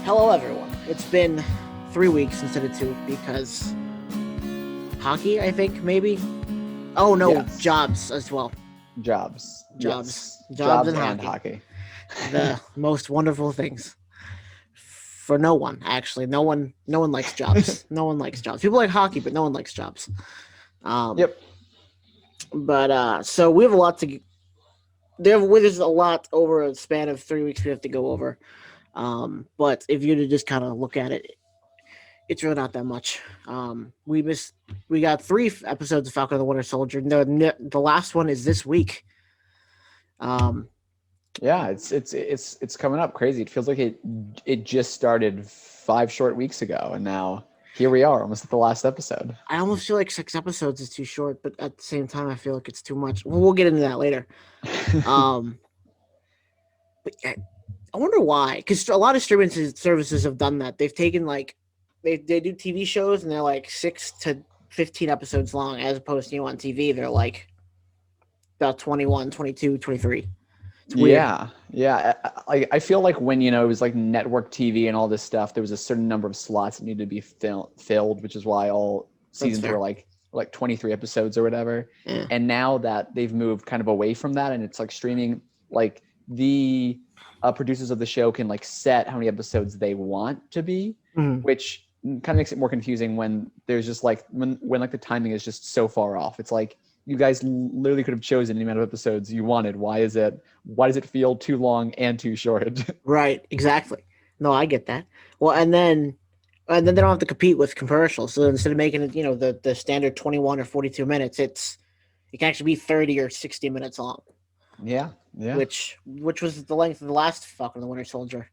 Hello, everyone. It's been 3 weeks instead of 2 because hockey, I think, maybe. Oh, no, Yes. jobs as well. Jobs. Jobs. Yes. Jobs and and hockey. hockey. The most wonderful things. For no one, actually. No one likes jobs. No one likes jobs. People like hockey, but no one likes jobs. Yep. But so we have a lot to. There's a lot over a span of 3 weeks we have to go over. But if you to just kind of look at it, it's really not that much. We got 3 episodes of Falcon and the Winter Soldier. The last one is this week. Yeah, it's coming up crazy. It feels like it just started 5 short weeks ago, and now here we are, almost at the last episode. I almost feel like 6 episodes is too short, but at the same time, I feel like it's too much. Well, we'll get into that later. But I wonder why, because a lot of streaming services have done that. They've taken they do TV shows and they're like 6 to 15 episodes long, as opposed to on TV they're like about 21, 22, 23. It's weird. Yeah. I feel like when it was like network TV and all this stuff, there was a certain number of slots that needed to be filled, which is why all seasons were like 23 episodes or whatever. Yeah. And now that they've moved kind of away from that, and it's like streaming, like the producers of the show can like set how many episodes they want to be, which kind of makes it more confusing when there's just like when like the timing is just so far off. It's like you guys literally could have chosen the amount of episodes you wanted. Why does it feel too long and too short? Right, exactly. No, I get that. Well, and then they don't have to compete with commercials. So instead of making it, the standard 21 or 42 minutes, it can actually be 30 or 60 minutes long. Yeah. Which was the length of the last Falcon and the Winter Soldier.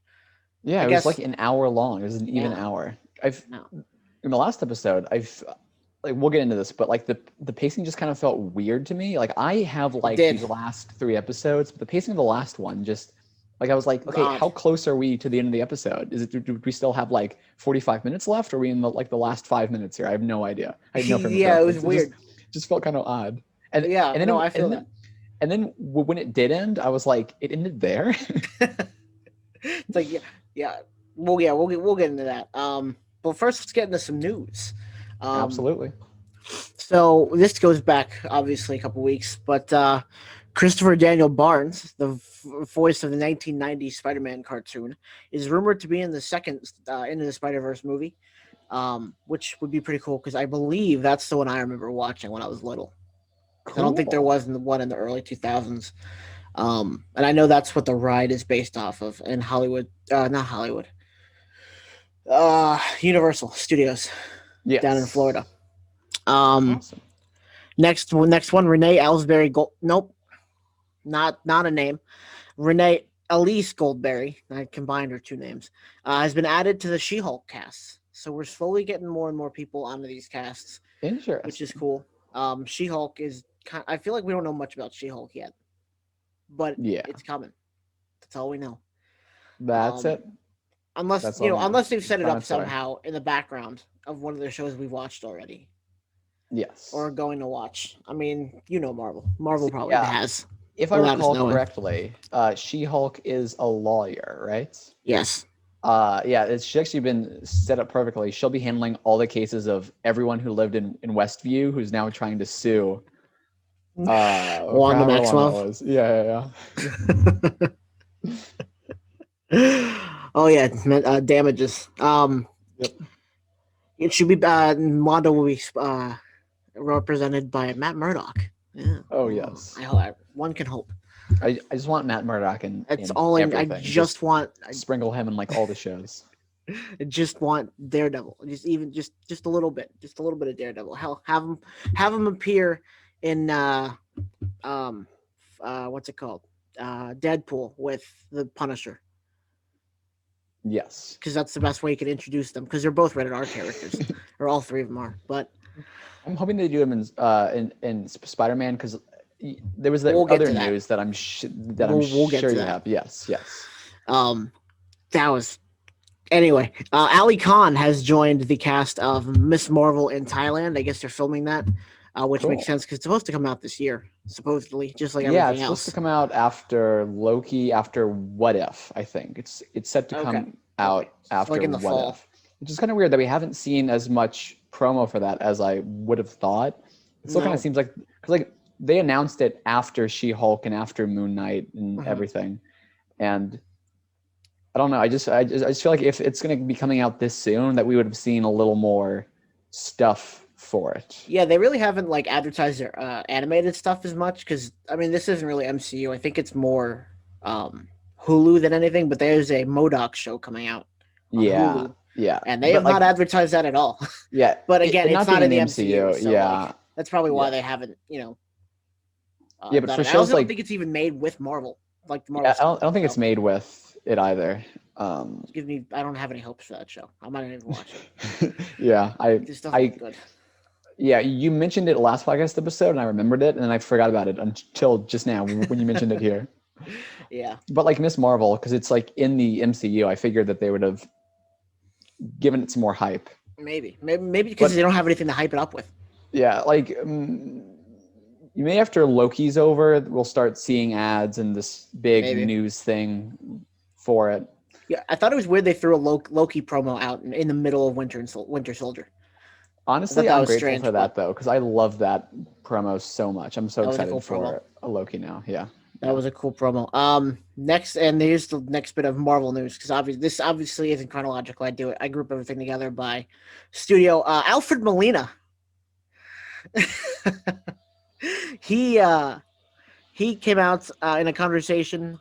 Yeah, it was like an hour long. It was an even hour. In the last episode, we'll get into this, but like the pacing just kind of felt weird to me. Like I have these last 3 episodes, but the pacing of the last one just I was like, okay, how close are we to the end of the episode? Do we still have like 45 minutes left? Or are we in the last 5 minutes here? I have no idea. I had no frame of Yeah, it was reference. weird. Just felt kind of odd. And then, I feel that. And then when it did end, I was like, it ended there. It's like we'll get into that. But first, let's get into some news. Absolutely. So this goes back obviously a couple weeks, but Christopher Daniel Barnes, the voice of the 1990 Spider-Man cartoon, is rumored to be in the second Into the Spider-Verse movie, which would be pretty cool because I believe that's the one I remember watching when I was little. Cool. I don't think there was one in the early 2000s. And I know that's what the ride is based off of in Hollywood, not Hollywood, Universal Studios, down in Florida. Awesome. Next one, Renee Ellsbury. Nope, not a name. Renee Elise Goldberry. I combined her 2 names. Has been added to the She-Hulk cast. So we're slowly getting more and more people onto these casts. Interesting. Which is cool. She-Hulk is. I feel like we don't know much about She-Hulk yet, but it's coming. That's all we know. That's it. Unless unless they've set it up somehow in the background of one of their shows we've watched already. Yes. Or going to watch. I mean, Marvel. Marvel probably has. If I recall correctly, She-Hulk is a lawyer, right? Yes. She's actually been set up perfectly. She'll be handling all the cases of everyone who lived in Westview who's now trying to sue. Wanda Maximoff. Yeah. Oh yeah, damages. Yep. It should be Wanda will be represented by Matt Murdock. Yeah. Oh yes. One can hope. I just want Matt Murdock in. That's all I just want. Sprinkle him in all the shows. I just want Daredevil. Just a little bit. Just a little bit of Daredevil. Hell, have him appear in what's it called? Deadpool with the Punisher. Yes. Because that's the best way you can introduce them. Because they're both rated R characters, or all 3 of them are. But I'm hoping they do him in Spider-Man because there was other news that I'm sure you have. Yes. That was anyway. Ali Khan has joined the cast of Miss Marvel in Thailand. I guess they're filming that. Which makes sense because it's supposed to come out this year, supposedly, just like everything else. Yeah, it's supposed to come out after Loki, after What If, I think. It's set to come out after like in the What fall. If, which is kind of weird that we haven't seen as much promo for that as I would have thought. It still kind of seems like, because like they announced it after She-Hulk and after Moon Knight and everything, and I don't know. I just feel like if it's going to be coming out this soon, that we would have seen a little more stuff for it. Yeah, they really haven't like advertised their animated stuff as much because I mean this isn't really MCU. I think it's more Hulu than anything. But there's a MODOK show coming out on Hulu. Yeah, and they have not advertised that at all. Yeah, but again, it's not in the MCU. So like, that's probably why they haven't, but for shows I also don't think it's even made with Marvel. Like the Marvel. I don't think it's made with it either. I don't have any hopes for that show. I might not even watch it. This doesn't look good. Yeah, you mentioned it last podcast episode, and I remembered it, and then I forgot about it until just now when you mentioned it here. Yeah. But like Miss Marvel, because it's like in the MCU, I figured that they would have given it some more hype. Maybe because they don't have anything to hype it up with. Yeah, like maybe after Loki's over, we'll start seeing ads and this big news thing for it. Yeah, I thought it was weird they threw a Loki promo out in the middle of Winter Soldier. Honestly, I'm grateful for that though, because I love that promo so much. I'm so excited for a Loki now. Yeah. That was a cool promo. Next, and here's the next bit of Marvel news, because this obviously isn't chronological. I group everything together by studio. Alfred Molina. He came out in a conversation.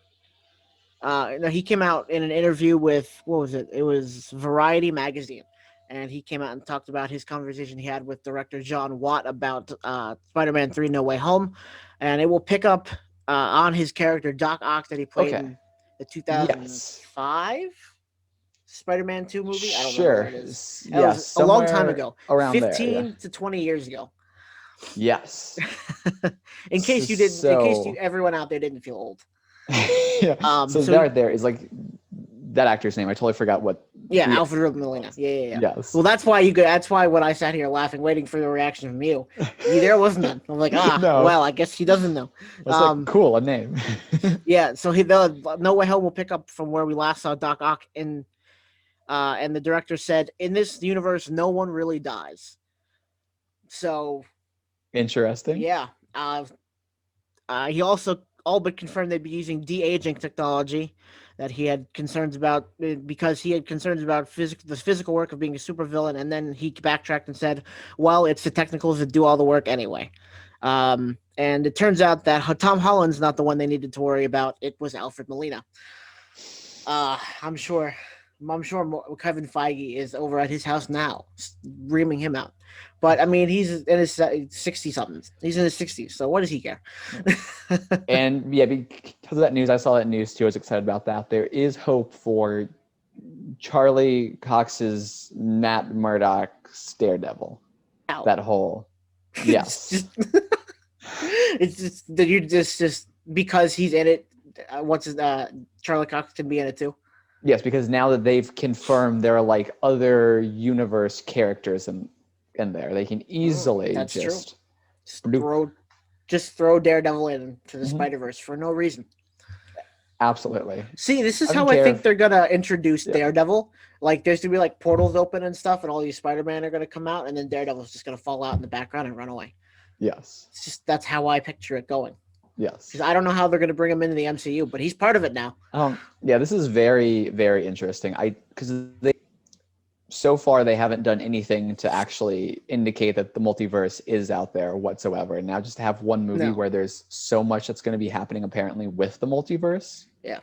He came out in an interview with, what was it? It was Variety magazine. And he came out and talked about his conversation he had with director John Watt about Spider-Man 3 No Way Home. And it will pick up on his character Doc Ock that he played in the 2005 Spider-Man 2 movie. I don't know where it is. It was a long time ago. Around 15 to 20 years ago. Yes. in case everyone out there didn't feel old. There is like that actor's name. I totally forgot what. Yeah, Alfred Molina. Yeah. Yes. Well, that's why when I sat here laughing, waiting for the reaction from you, there wasn't none. I'm like, no. Well, I guess he doesn't know. That's cool, a name. Yeah, so the No Way Home will pick up from where we last saw Doc Ock, and the director said, in this universe, no one really dies. So. Interesting. Yeah. He also all but confirmed they'd be using de-aging technology that he had concerns about, because he had concerns about the physical work of being a supervillain, and then he backtracked and said, well, it's the technicals that do all the work anyway. And it turns out that Tom Holland's not the one they needed to worry about. It was Alfred Molina. I'm sure Kevin Feige is over at his house now, reaming him out. But I mean, he's in his 60-somethings. He's in his 60s, so what does he care? And yeah, because of that news, I saw that news too. I was excited about that. There is hope for Charlie Cox's Matt Murdock's Daredevil. Ow. That whole, yes. It's just because he's in it. Charlie Cox can be in it too. Yes, because now that they've confirmed there are like other universe characters in there, they can easily just throw Daredevil into the Spider-Verse for no reason. Absolutely. See, this is how I think they're gonna introduce Daredevil. Like, there's gonna be like portals open and stuff, and all these Spider-Man are gonna come out, and then Daredevil's just gonna fall out in the background and run away. Yes. That's how I picture it going. Yes. Because I don't know how they're gonna bring him into the MCU, but he's part of it now. Yeah, this is very, very interesting. So far, they haven't done anything to actually indicate that the multiverse is out there whatsoever. And now just to have one movie where there's so much that's going to be happening apparently with the multiverse. Yeah.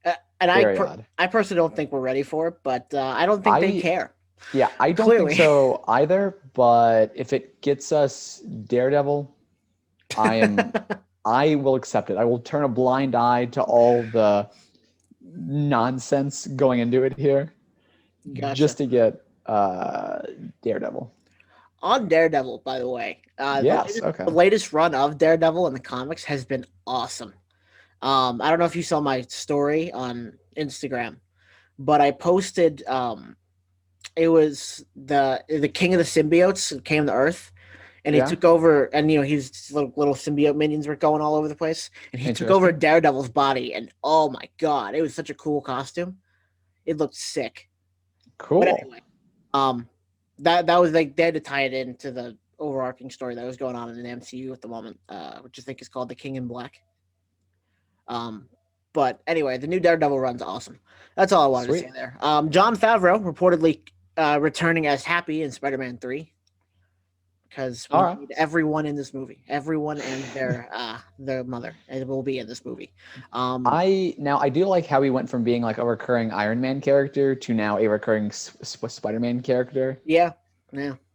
And I personally don't think we're ready for it, but I don't think they care. Yeah, I don't think so either. But if it gets us Daredevil, I will accept it. I will turn a blind eye to all the nonsense going into it here. Gotcha. Just to get Daredevil. On Daredevil, by the way. The latest run of Daredevil in the comics has been awesome. I don't know if you saw my story on Instagram, but I posted it was the king of the symbiotes who came to Earth, and he took over, and his little symbiote minions were going all over the place, and he took over Daredevil's body, and oh my god, it was such a cool costume. It looked sick. Cool. But anyway, that was like they had to tie it into the overarching story that was going on in the MCU at the moment, which I think is called The King in Black. But anyway, the new Daredevil run's awesome. That's all I wanted to say there. Jon Favreau reportedly returning as Happy in Spider-Man 3. Because we need everyone in this movie, everyone and their mother, it will be in this movie. I do like how he went from being like a recurring Iron Man character to now a recurring Spider-Man character. Yeah.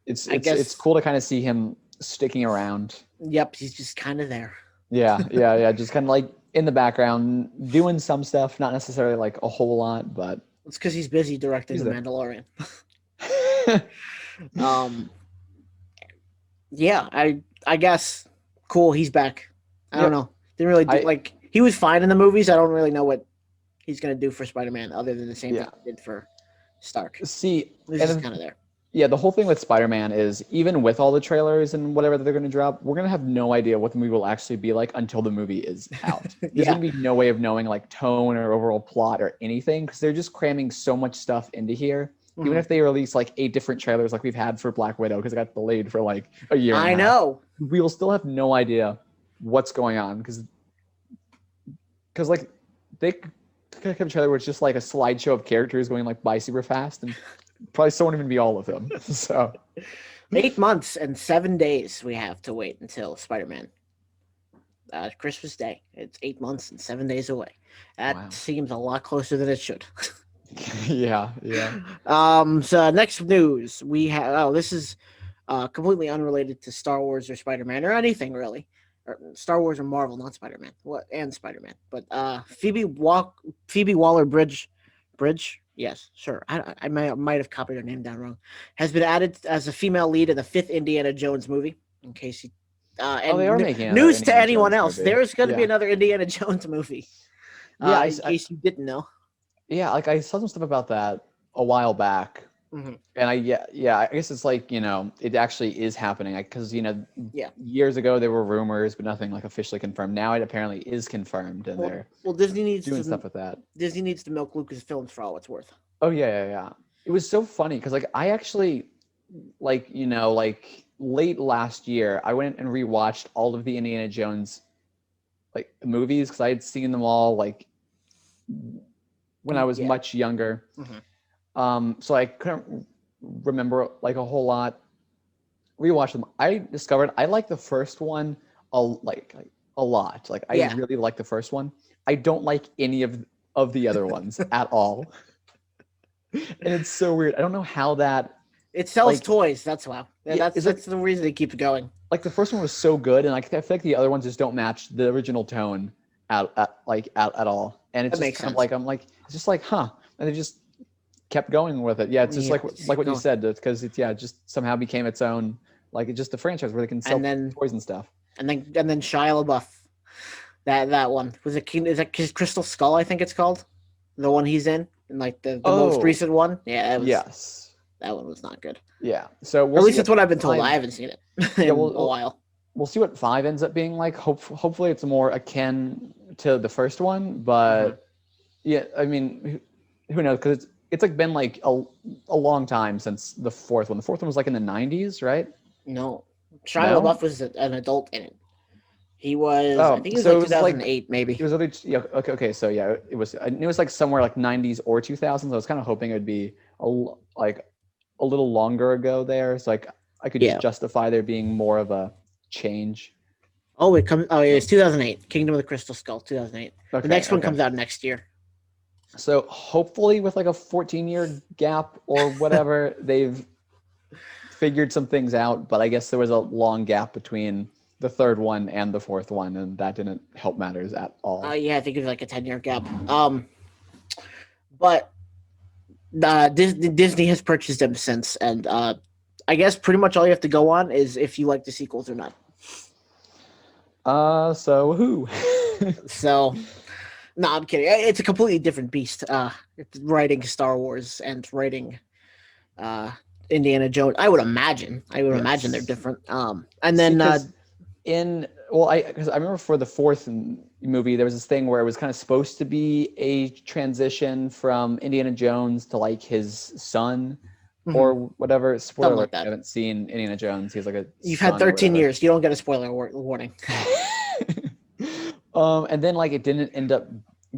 It's cool to kind of see him sticking around. Yep, he's just kind of there. Yeah, just kind of like in the background doing some stuff, not necessarily like a whole lot, but it's because he's busy directing The Mandalorian. Yeah, I guess cool. He's back. I don't know. Didn't really do he was fine in the movies. I don't really know what he's gonna do for Spider-Man other than the same thing he did for Stark. See, he's just kind of there. Yeah, the whole thing with Spider-Man is even with all the trailers and whatever that they're going to drop, we're going to have no idea what the movie will actually be like until the movie is out. There's going to be no way of knowing like tone or overall plot or anything because they're just cramming so much stuff into here. Mm-hmm. Even if they release like 8 different trailers like we've had for Black Widow because it got delayed for like a year. I know. We will still have no idea what's going on because like they could have a trailer where it's just like a slideshow of characters going like by super fast and probably so won't even be all of them. So 8 months and 7 days we have to wait until Spider-Man. Christmas Day. It's 8 months and 7 days away. That seems a lot closer than it should. Yeah. So next news we have. This is completely unrelated to Star Wars or Spider-Man or anything really. Or Star Wars or Marvel, not Spider-Man. And Spider-Man. But Phoebe Waller-Bridge. Yes, sure. I might have copied her name down wrong. Has been added as a female lead in the 5th Indiana Jones movie. In case you, and they are making news to anyone else. There's going to be another Indiana Jones movie. In case you didn't know. Yeah, like I saw some stuff about that a while back, and I guess it's like it actually is happening because years ago there were rumors but nothing like officially confirmed. Now it apparently is confirmed, and they're Disney needs doing stuff with that. Disney needs to milk Lucasfilms for all it's worth. Oh yeah. It was so funny because like I actually like late last year I went and rewatched all of the Indiana Jones like movies because I had seen them all like when I was much younger. So I couldn't remember like a whole lot. Rewatched them. I discovered I like the first one a lot. Like I really like the first one. I don't like any of the other ones at all. And it's so weird. I don't know how that it sells toys. That's why. That's the reason they keep going. Like the first one was so good, and like I feel like the other ones just don't match the original tone at all. And it's just kind of like I'm like it's just like and they just kept going with it. Yeah, it's just like what you said, because it just somehow became its own like it's just a franchise where they can sell toys and stuff. And then Shia LaBeouf, that one was it. Is that Crystal Skull? I think it's called the one he's in like the most recent one. Yeah, that one was not good. Yeah, so at least that's what I've been told. I haven't seen it in a while. We'll see what 5 ends up being like. Hopefully, it's more akin to the first one. But yeah, I mean, who knows? Because it's like been like a long time since the 4th one. The 4th one was like in the 90s, right? No, Shia LaBeouf was an adult in it. He was. I think it was like 2008, maybe. It was okay. So yeah, it was like somewhere like 90s or 2000s. I was kind of hoping it would be a little longer ago there. So like I could just justify there being more of a change. Oh, it's 2008. Kingdom of the Crystal Skull, 2008. The next one comes out next year. So hopefully with like a 14-year gap or whatever, they've figured some things out. But I guess there was a long gap between the 3rd one and the 4th one, and that didn't help matters at all. I think it was like a 10-year gap. But Disney has purchased them since, and I guess pretty much all you have to go on is if you like the sequels or not. So who? So, no, I'm kidding. It's a completely different beast. It's writing Star Wars and writing Indiana Jones. I would imagine. Imagine they're different. And then Well, because I remember for the fourth movie, there was this thing where it was kind of supposed to be a transition from Indiana Jones to like his son or whatever. Spoiler alert, I haven't seen Indiana Jones. He's like a You've had 13 years. You don't get a spoiler warning. And then like it didn't end up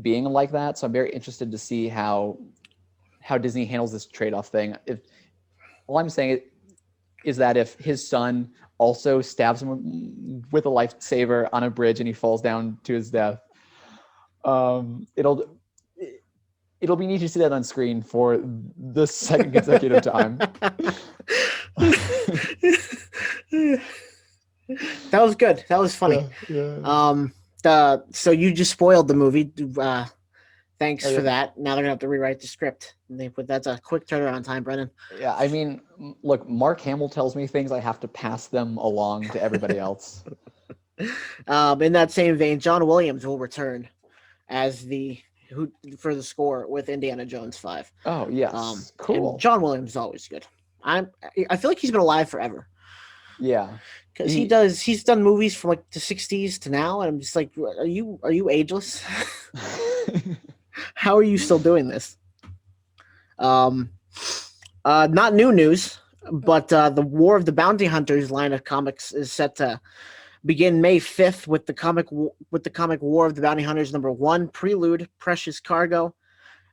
being like that. So I'm very interested to see how Disney handles this trade-off thing. All I'm saying is that if his son also stabs him with a lightsaber on a bridge and he falls down to his death, it'll be neat to see that on screen for the second consecutive time. That was good. That was funny. Yeah. So you just spoiled the movie. Thanks for that. Now they're gonna have to rewrite the script. But that's a quick turnaround time, Brennan. Yeah, I mean, look, Mark Hamill tells me things. I have to pass them along to everybody else. In that same vein, John Williams will return as for the score with Indiana Jones 5. Oh yes, cool. And John Williams is always good. I feel like he's been alive forever. Yeah, because he's done movies from like the 60s to now, and I'm just like, are you ageless? How are you still doing this? Not new news, but the War of the Bounty Hunters line of comics is set to begin May 5th with the comic War of the Bounty Hunters #1 Prelude, Precious Cargo.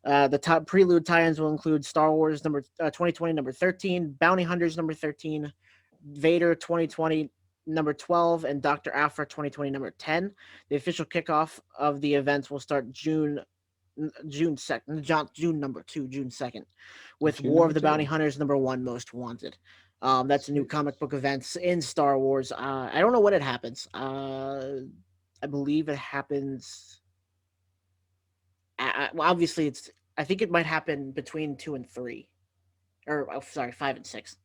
The top Prelude tie-ins will include Star Wars 2020 #13, Bounty Hunters #13, Vader 2020 #12, and Dr. Aphra 2020 #10. The official kickoff of the events will start June 2nd, June 2nd, with War of the Bounty Hunters #1 Most Wanted. That's a new comic book events in Star Wars. I don't know when it happens. I believe it happens. Well, obviously, I think it might happen between 2 and 3, or 5 and 6.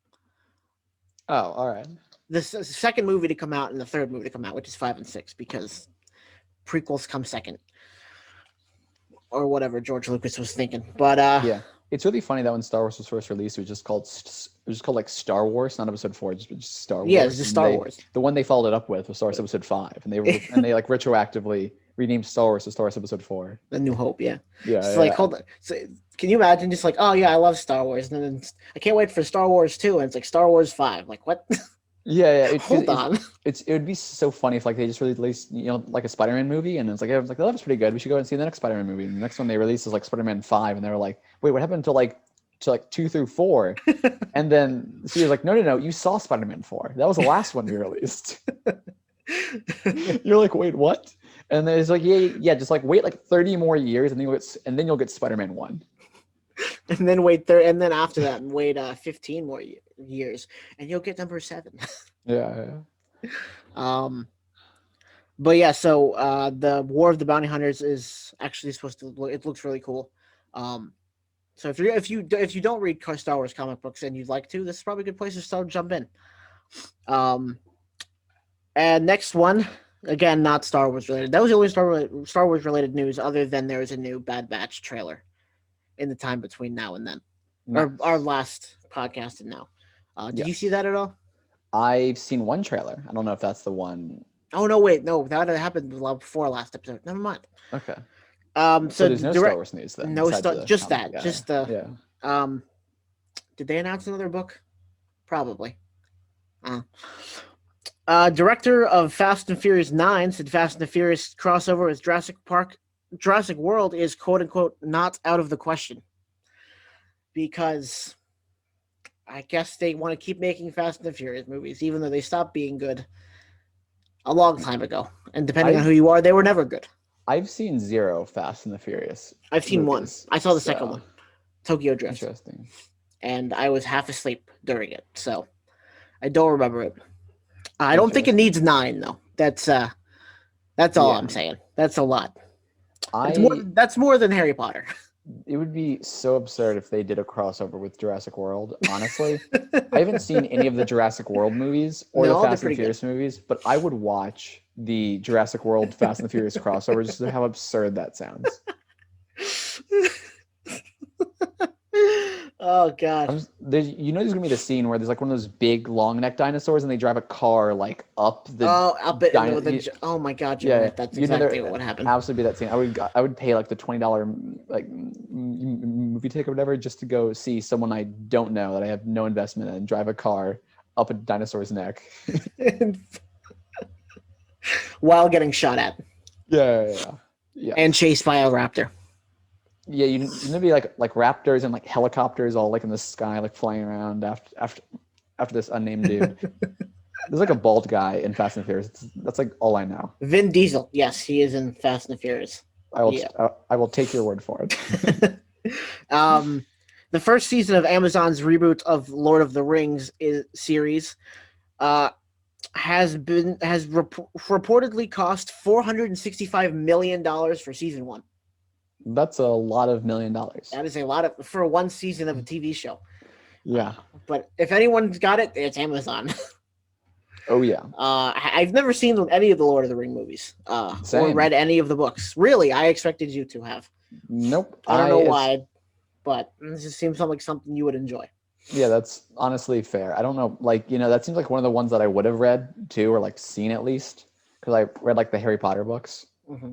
Oh, all right. The second movie to come out and the third movie to come out, which is 5 and 6, because prequels come second, or whatever George Lucas was thinking. But yeah, it's really funny that when Star Wars was first released, it was just called like Star Wars, not Episode 4, just Star Wars. Yeah, it's just Star Wars. The one they followed it up with was Star Wars Episode 5, and they like retroactively renamed Star Wars to Star Wars Episode 4. The New Hope, yeah. Yeah. So like, hold on. So, can you imagine just like, oh yeah, I love Star Wars, and then I can't wait for Star Wars 2, and it's like Star Wars 5. Like what? Yeah. Hold on. It would be so funny if like they just released like a Spider-Man movie, and it's like, that was pretty good. We should go and see the next Spider-Man movie. And the next one they released is like Spider-Man 5, and they were like, wait, what happened to like 2 through 4? And then so you're like, no, you saw Spider-Man 4. That was the last one we released. You're like, wait, what? And then it's like, yeah, just like wait like 30 more years, and then you'll get Spider-Man 1. And then and then after that, wait 15 more years, and you'll get number 7. Yeah. But yeah, so the War of the Bounty Hunters is actually supposed to look. It looks really cool. So if you don't read Star Wars comic books and you'd like to, this is probably a good place to start jump in. And next one, again, not Star Wars related. That was the only Star Wars related news, other than there was a new Bad Batch trailer in the time between now and then, or our last podcast and now. Did you see that at all? I've seen one trailer. I don't know if that's the one. Oh no, wait, no, that happened before last episode. Never mind. Okay. So there's no Star Wars news then. No stuff. Just that. Yeah. Just the. Did they announce another book? Probably. Director of Fast and Furious 9 said Fast and the Furious crossover with Jurassic World is quote unquote not out of the question, because I guess they want to keep making Fast and the Furious movies, even though they stopped being good a long time ago. And depending on who you are, they were never good. I've seen 0 Fast and the Furious. I've seen movies. 1. I saw the second one, Tokyo Drift. Interesting. And I was half asleep during it, so I don't remember it. I don't think it needs 9 though. That's all I'm saying. That's a lot. That's more than Harry Potter. It would be so absurd if they did a crossover with Jurassic World. Honestly, I haven't seen any of the Jurassic World movies or the Fast and Furious movies, but I would watch the Jurassic World Fast and the Furious crossover just to how absurd that sounds. Oh God. There's gonna be the scene where there's like one of those big long neck dinosaurs, and they drive a car like up the. Up it into the. Oh my God, you're right. That's exactly what happened. Absolutely, be that scene. I would pay like the $20 like movie ticket or whatever just to go see someone I don't know that I have no investment in drive a car up a dinosaur's neck while getting shot at. Yeah. And chased by a raptor. Yeah, you're gonna be like raptors and like helicopters all like in the sky, like flying around after this unnamed dude. There's like a bald guy in Fast and Furious. That's like all I know. Vin Diesel. Yes, he is in Fast and Furious. I will take your word for it. The first season of Amazon's reboot of Lord of the Rings series has reportedly cost $465 million for season 1. That's a lot of $1 million. That is a lot for one season of a TV show. Yeah. But if anyone's got it, it's Amazon. Oh yeah. I've never seen any of the Lord of the Ring movies. Or read any of the books. Really, I expected you to have. Nope. I don't know why, but it just seems like something you would enjoy. Yeah, that's honestly fair. I don't know, like, that seems like one of the ones that I would have read too, or like seen at least, because I read like the Harry Potter books,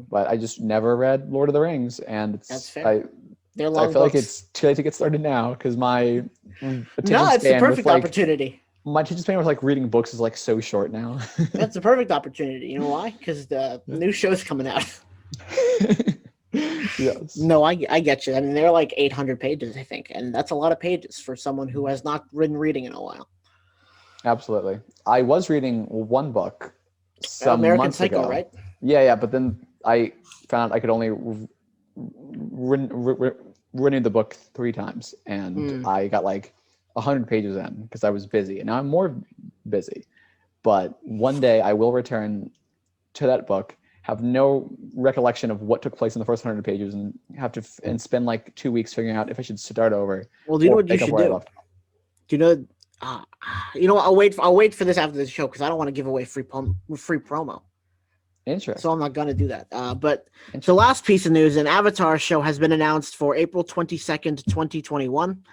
but I just never read Lord of the Rings, and that's fair. They're long I feel books. Like it's too late to get started now because my it's the perfect opportunity. My attention span with like reading books is like so short now. That's the perfect opportunity. You know why? Because the new show's coming out. Yes. No, I get you. I mean, they're like 800 pages, I think, and that's a lot of pages for someone who has not been reading in a while. Absolutely. I was reading one book American Psycho, ago. Right? Yeah, but then I found I could only renew the book 3 times, and I got like 100 pages in because I was busy, and now I'm more busy. But one day I will return to that book, have no recollection of what took place in the first 100 pages, and have to spend like 2 weeks figuring out if I should start over. Well, do you know what you should do? Do you know? You know what? I'll wait for this after the show because I don't want to give away free promo. Interesting. So I'm not going to do that. But the last piece of news: an Avatar show has been announced for April 22nd, 2021.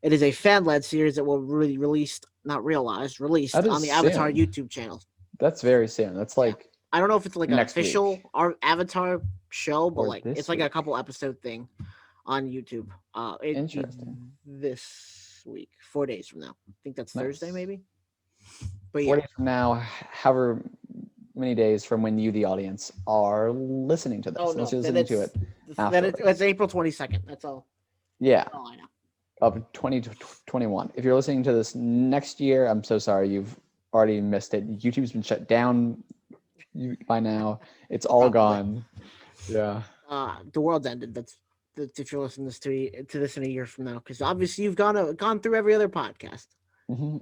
It is a fan-led series that will be released on the Avatar YouTube channel. That's very soon. That's like I don't know if it's like an official Avatar show, but like it's like a couple episode thing on YouTube. Interesting. This week, 4 days from now. I think that's Thursday, maybe. But 4 days from now, however many days from when you, the audience, are listening to this. Oh no, listening to it. It's April 22nd. That's all. Yeah. That's all I know. Of 2021. If you're listening to this next year, I'm so sorry. You've already missed it. YouTube's been shut down by now. It's all gone. Yeah. The world's ended. That's if you're listening to this in a year from now, because obviously you've gone through every other podcast. Mm-hmm.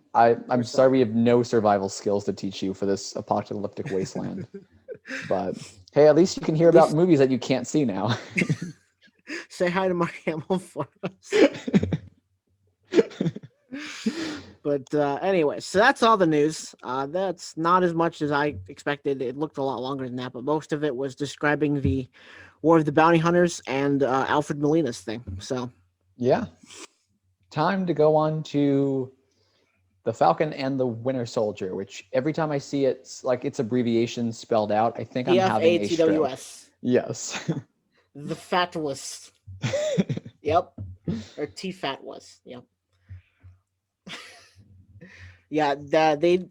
I'm sorry we have no survival skills to teach you for this apocalyptic wasteland. But hey, at least you can hear about movies that you can't see now. Say hi to Mark Hamill for us. But anyway, so that's all the news. That's not as much as I expected. It looked a lot longer than that, but most of it was describing the War of the Bounty Hunters and Alfred Molina's thing. So yeah, time to go on to the Falcon and the Winter Soldier, which every time I see it, like its abbreviation spelled out, I think I'm having a stroke. Yes. The FATWS. Yep. Or TFATWS. Yep. Yeah, they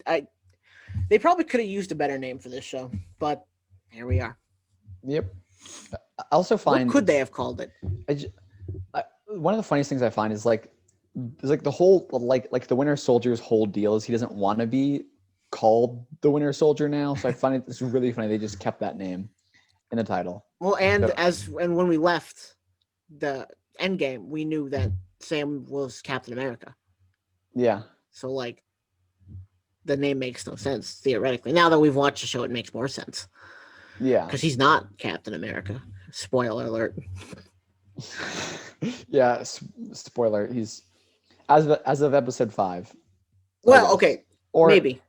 probably could have used a better name for this show, but here we are. Yep. I also find what could they have called it? One of the funniest things I find is like the whole like the Winter Soldier's whole deal is he doesn't want to be called the Winter Soldier now. So I find it's really funny they just kept that name in the title. Well, and when we left the Endgame, we knew that Sam was Captain America. Yeah. So like the name makes no sense theoretically. Now that we've watched the show, it makes more sense. Yeah. Because he's not Captain America. Spoiler alert. Yeah, spoiler. He's as of episode 5. Well, okay. Or maybe.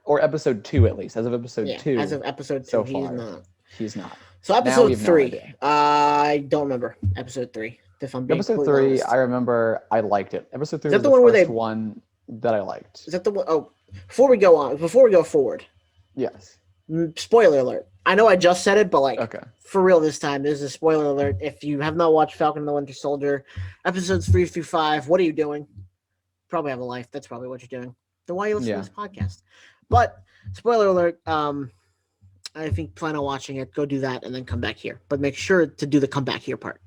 Or episode 2 at least. As of episode 2. As of episode 2, so far, he's not. So episode 3. I don't remember episode 3. If I'm being Episode completely 3, honest. I remember I liked it. Episode 3 Is that was the the one where first they- one that I liked. Is that the one? Oh, before we go forward, Yes. spoiler alert. I know I just said it, but like, Okay. for real this time, this is a spoiler alert. If you have not watched Falcon and the Winter Soldier, episodes 3 through 5, what are you doing? Probably have a life. That's probably what you're doing. Then why are you listening to this podcast? But spoiler alert. I think plan on watching it. Go do that and then come back here. But make sure to do the come back here part.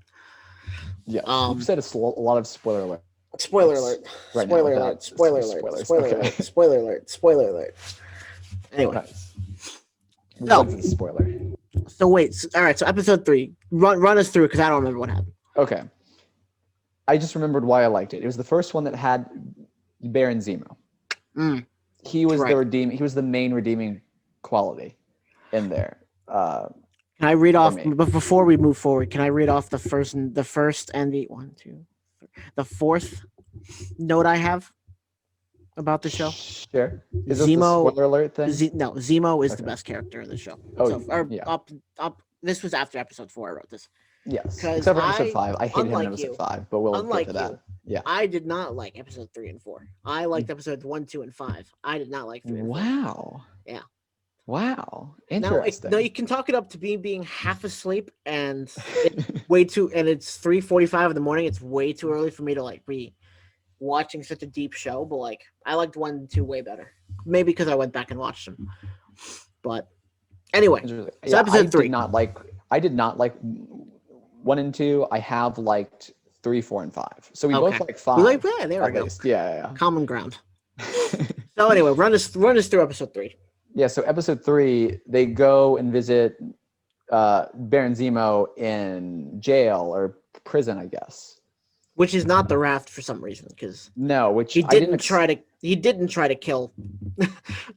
Yeah. You've said a lot of spoiler alert. Spoiler alert. Right Spoiler now alert. Spoiler alert. spoilers. Spoiler Okay. alert. Spoiler alert. Spoiler alert. Anyway. Nice. So- What's the spoiler? So wait. All right. So episode 3. Run us through because I don't remember what happened. Okay. I just remembered why I liked it. It was the first one that had Baron Zemo. He was right. He was the main redeeming quality in there. Can I read off? me. But before we move forward, can I read off the first and the 4th note I have about the show? Sure. Is this Zemo- the spoiler alert thing? Zemo is the Okay. best character in the show. Oh, So, yeah. This was after episode 4. I wrote this. Yes. 'Cause Except for episode I- 5. I hated him in unlike episode you- 5, but we'll unlike get to that. you, Yeah. I did not like episode 3 and 4. I liked episodes 1, 2, and 5. I did not like 3 and 4. Wow. Yeah. Wow. Now, Interesting. no, you can talk it up to me being half asleep and it's 3:45 in the morning. It's way too early for me to like be watching such a deep show. But like, I liked 1 and 2 way better. Maybe because I went back and watched them. But anyway, so episode 3. I did not like 1 and 2. I have liked 3, 4, and 5. So we both like 5. We like that. There we at go. least. Yeah. Common ground. So anyway, run us through episode 3. Yeah, so episode 3, they go and visit Baron Zemo in jail or prison, I guess. Which is not the raft for some reason, because No, which he didn't try to kill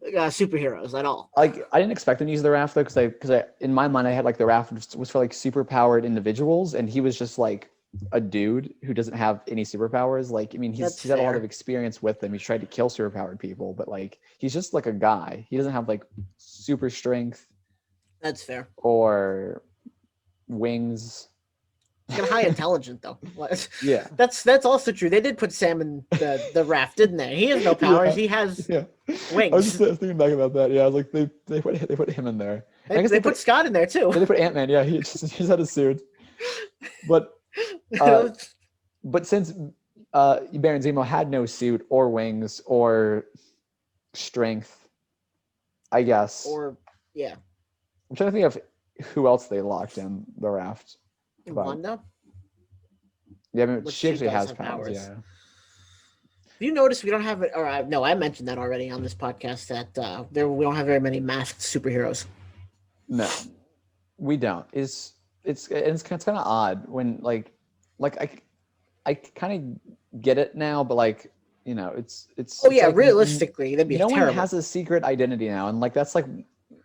superheroes at all. Like, I didn't expect them to use the raft though, because I in my mind I had like the raft was for like super powered individuals, and he was just like a dude who doesn't have any superpowers. Like, I mean, he's had a lot of experience with them. He's tried to kill superpowered people, but like he's just like a guy. He doesn't have like super strength. That's fair. Or wings. He's got high intelligence though. Yeah. That's also true. They did put Sam in the raft, didn't they? He has no powers. He has wings. I was just thinking back about that. Yeah, I was like they put him in there. They put Scott in there too. They put Ant-Man. Yeah, he's had a suit. But since Baron Zemo had no suit or wings or strength, I guess. Or yeah. I'm trying to think of who else they locked in the raft. Wanda? Yeah, I mean, she actually has powers. Yeah. Have you noticed we don't have it? Or no, I mentioned that already on this podcast that we don't have very many masked superheroes. No, we don't. It's kind of odd when like I kind of get it now, but like, you know, it's. Oh yeah, like, realistically, that'd be no terrible. one has a secret identity now, and like that's like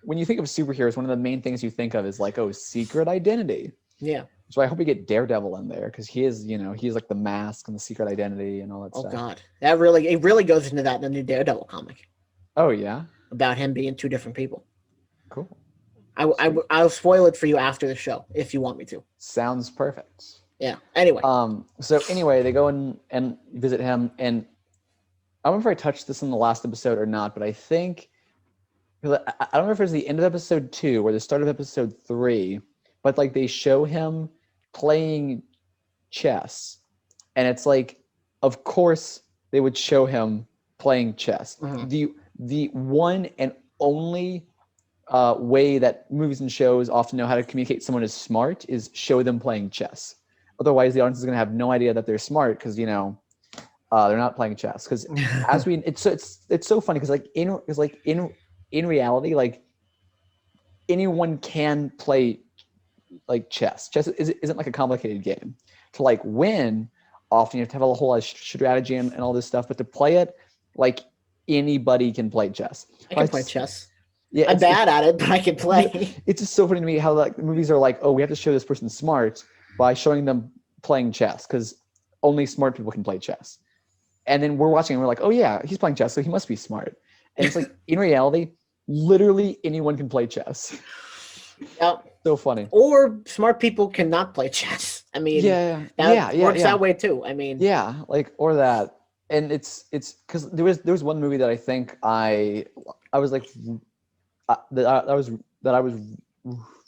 when you think of superheroes, one of the main things you think of is like, oh, secret identity. Yeah. So I hope we get Daredevil in there because he is, you know, he's like the mask and the secret identity and all that stuff. Oh God, it really goes into that in the new Daredevil comic. Oh yeah. About him being 2 different people. Cool. I'll spoil it for you after the show if you want me to. Sounds perfect. Yeah. Anyway. So anyway, they go in and visit him, and I don't know if I touched this in the last episode or not, but I think I don't know if it was the end of episode 2 or the start of episode 3, but like they show him playing chess, and it's like, of course they would show him playing chess. Mm-hmm. The one and only way that movies and shows often know how to communicate someone is smart is show them playing chess. Otherwise, the audience is going to have no idea that they're smart because, you know, they're not playing chess. Because it's so funny because in reality, like anyone can play like chess. Chess isn't like a complicated game. To like win, often you have to have a whole lot of strategy and all this stuff. But to play it, like anybody can play chess. I can play chess. Yeah, I'm bad at it, but I can play. It's just so funny to me how like movies are like, oh, we have to show this person smart by showing them playing chess because only smart people can play chess. And then we're watching and we're like, oh yeah, he's playing chess, so he must be smart. And it's like in reality, literally anyone can play chess. Yep. so funny. Or smart people cannot play chess. I mean, that works that way too. I mean, yeah, like or that, and it's because there was one movie that I think I was like that I was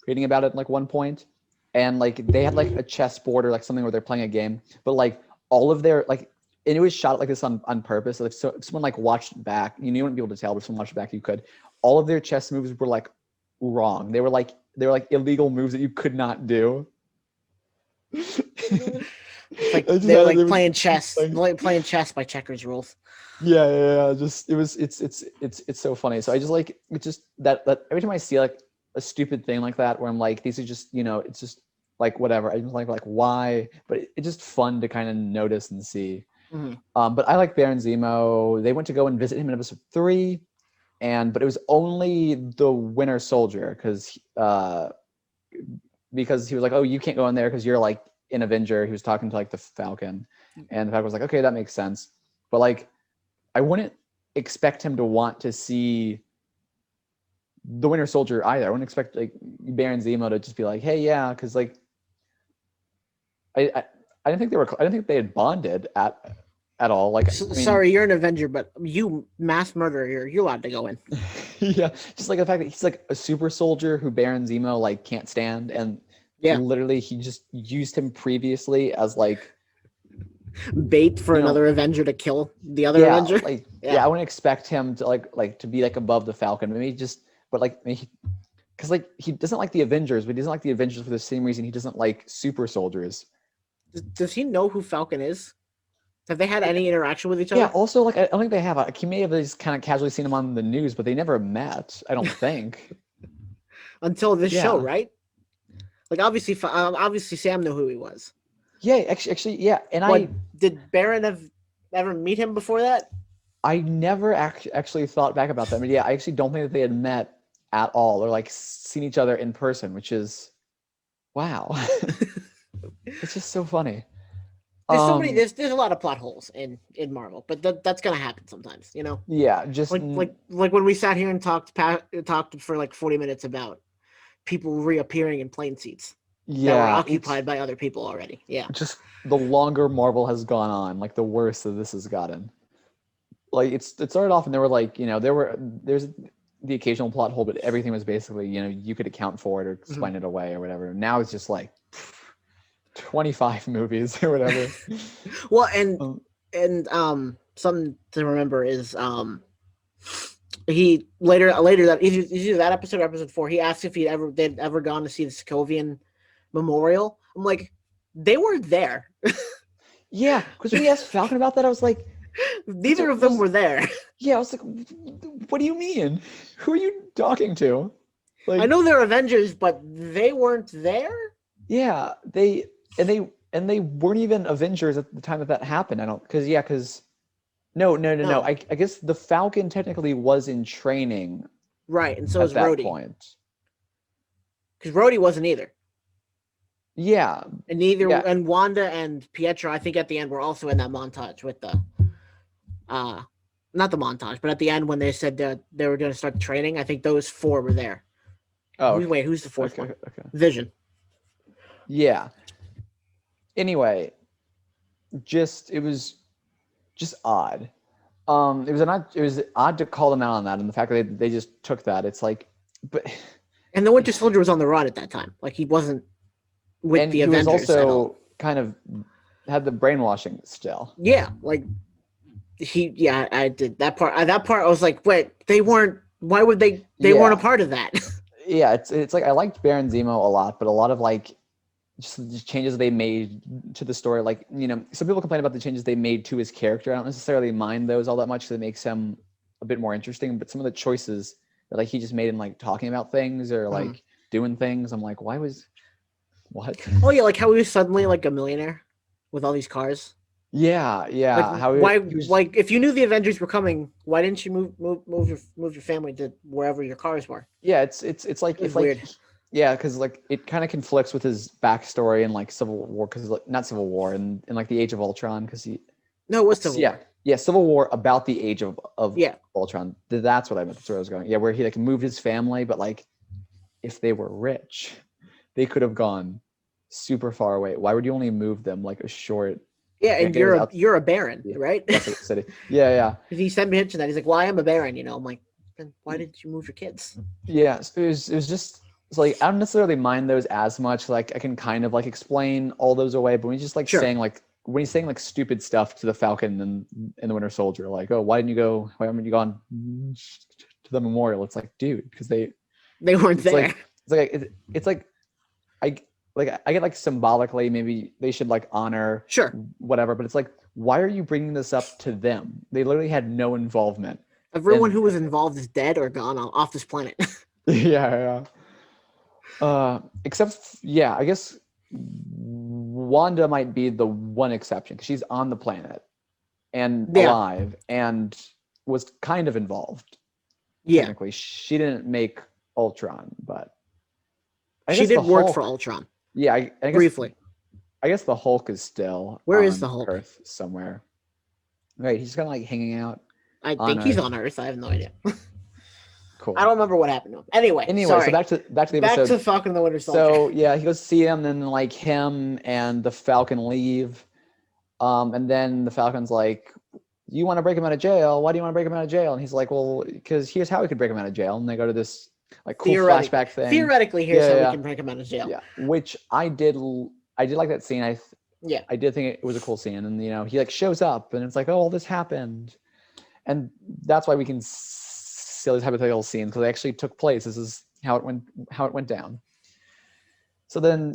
reading about it like one point, and like they had like a chessboard or like something where they're playing a game, but like all of their like, and it was shot like this on purpose. So if someone like watched back, you wouldn't be able to tell, but if someone watched back, you could. All of their chess moves were like wrong. They were like illegal moves that you could not do. like they're like playing chess, playing chess by checkers rules. Yeah. Just it's so funny. So I just like it's just that every time I see like a stupid thing like that where I'm like, these are just it's just like whatever. I just like why, but it's just fun to kind of notice and see. Mm-hmm. But I like Baron Zemo. They went to go and visit him in episode 3, but it was only the Winter Soldier because he was like, oh, you can't go in there because you're like an Avenger. He was talking to like the Falcon, and the Falcon was like, okay, that makes sense. But like, I wouldn't expect him to want to see the Winter Soldier either. I wouldn't expect like Baron Zemo to just be like, hey, yeah, because like, I didn't think they had bonded at all. Like, I mean, sorry, you're an Avenger, but you mass murderer, you're allowed to go in. Yeah, just like the fact that he's like a super soldier who Baron Zemo like can't stand, and literally he just used him previously as like bait for another Avenger to kill the other Avenger. Like, I wouldn't expect him to like to be like above the Falcon. Maybe just, but like because like he doesn't like the Avengers, but he doesn't like the Avengers for the same reason he doesn't like super soldiers. Does he know who Falcon is? Have they had any interaction with each other? Yeah, also, like, I don't think they have. He may have just kind of casually seen him on the news, but they never met, I don't think. Until this show, right? Like, obviously Sam knew who he was. Yeah, actually, yeah. And did Baron ever meet him before that? I never actually thought back about that. I mean, yeah, I actually don't think that they had met at all or, like, seen each other in person, which is, wow. It's just so funny. There's so many. There's a lot of plot holes in Marvel, but that's gonna happen sometimes, Yeah, just like when we sat here and talked for like 40 minutes about people reappearing in plane seats. Yeah, that were occupied by other people already. Yeah, just the longer Marvel has gone on, like the worse that this has gotten. Like it started off and there were like there's the occasional plot hole, but everything was basically you could account for it or explain it away or whatever. Now it's just like 25 movies or whatever. Well, and something to remember is he later that either that episode or episode 4, he asked if they'd ever gone to see the Sokovian Memorial. I'm like, they weren't there. Yeah, because when he asked Falcon about that, I was like, neither of them were there. Yeah, I was like, what do you mean? Who are you talking to? Like, I know they're Avengers, but they weren't there. Yeah, they weren't even Avengers at the time that happened. No. I guess the Falcon technically was in training, right? And so was Rhodey. Point, because Rhodey wasn't either. Yeah, and Wanda and Pietro, I think at the end were also in that montage with the, not the montage, but at the end when they said that they were going to start training, I think those 4 were there. Oh, okay. Wait, who's the 4th one? Okay. Vision. Yeah. Anyway, it was just odd. It was odd to call them out on that, and the fact that they just took that. It's like, but. And the Winter Soldier was on the run at that time. Like he wasn't with the Avengers. And he was also kind of had the brainwashing still. Yeah, like I did that part. That part, I was like, wait, they weren't. Why would they? They weren't a part of that. Yeah, it's like I liked Baron Zemo a lot, but a lot of like just changes they made to the story. Like some people complain about the changes they made to his character. I don't necessarily mind those all that much because it makes him a bit more interesting. But some of the choices that like he just made in like talking about things or like doing things, I'm like, what? Oh yeah, like how he was suddenly like a millionaire with all these cars. Yeah. Like if you knew the Avengers were coming, why didn't you move your family to wherever your cars were? Yeah, it's like it's weird. Yeah, because like it kind of conflicts with his backstory in like Civil War, because like not Civil War and in like the Age of Ultron, because he. No, it was Civil War. Yeah, Civil War about the Age of Ultron. That's what I meant. That's where I was going. Yeah, where he like moved his family, but like if they were rich. they could have gone super far away. Why would you only move them like a short? Yeah, and you're a baron, right? City. Yeah. He sent me a mention that he's like, "Well, I am a baron," I'm like, then why did you move your kids? Yeah, it was just. So like I don't necessarily mind those as much. Like I can kind of like explain all those away, but when he's just like saying like when he's saying like stupid stuff to the Falcon and the Winter Soldier, like, oh, why haven't you gone to the memorial? It's like, dude, because they weren't there. It's like I get like symbolically maybe they should like honor whatever, but it's like, why are you bringing this up to them? They literally had no involvement. Everyone who was involved is dead or gone off this planet. Yeah. Except, I guess Wanda might be the one exception because she's on the planet and alive and was kind of involved. Yeah. Technically, she didn't make Ultron, but she did work for Ultron. Yeah, I guess, briefly. I guess the Hulk is still Where is the Hulk? Earth somewhere. Right, he's kind of like hanging out. I think he's on Earth. I have no idea. Cool. I don't remember what happened to him. Anyway, so back to the episode. Back to Falcon and the Winter Soldier. So yeah, he goes to see him, and then like him and the Falcon leave, and then the Falcon's like, "You want to break him out of jail? Why do you want to break him out of jail?" And he's like, "Well, because here's how we could break him out of jail." And they go to this like cool flashback thing. Theoretically, here's how we can break him out of jail. Yeah, which I did like that scene. I did think it was a cool scene, and he like shows up, and it's like, oh, all this happened, and that's why we can see these hypothetical scenes because they actually took place. This is how it went down. So then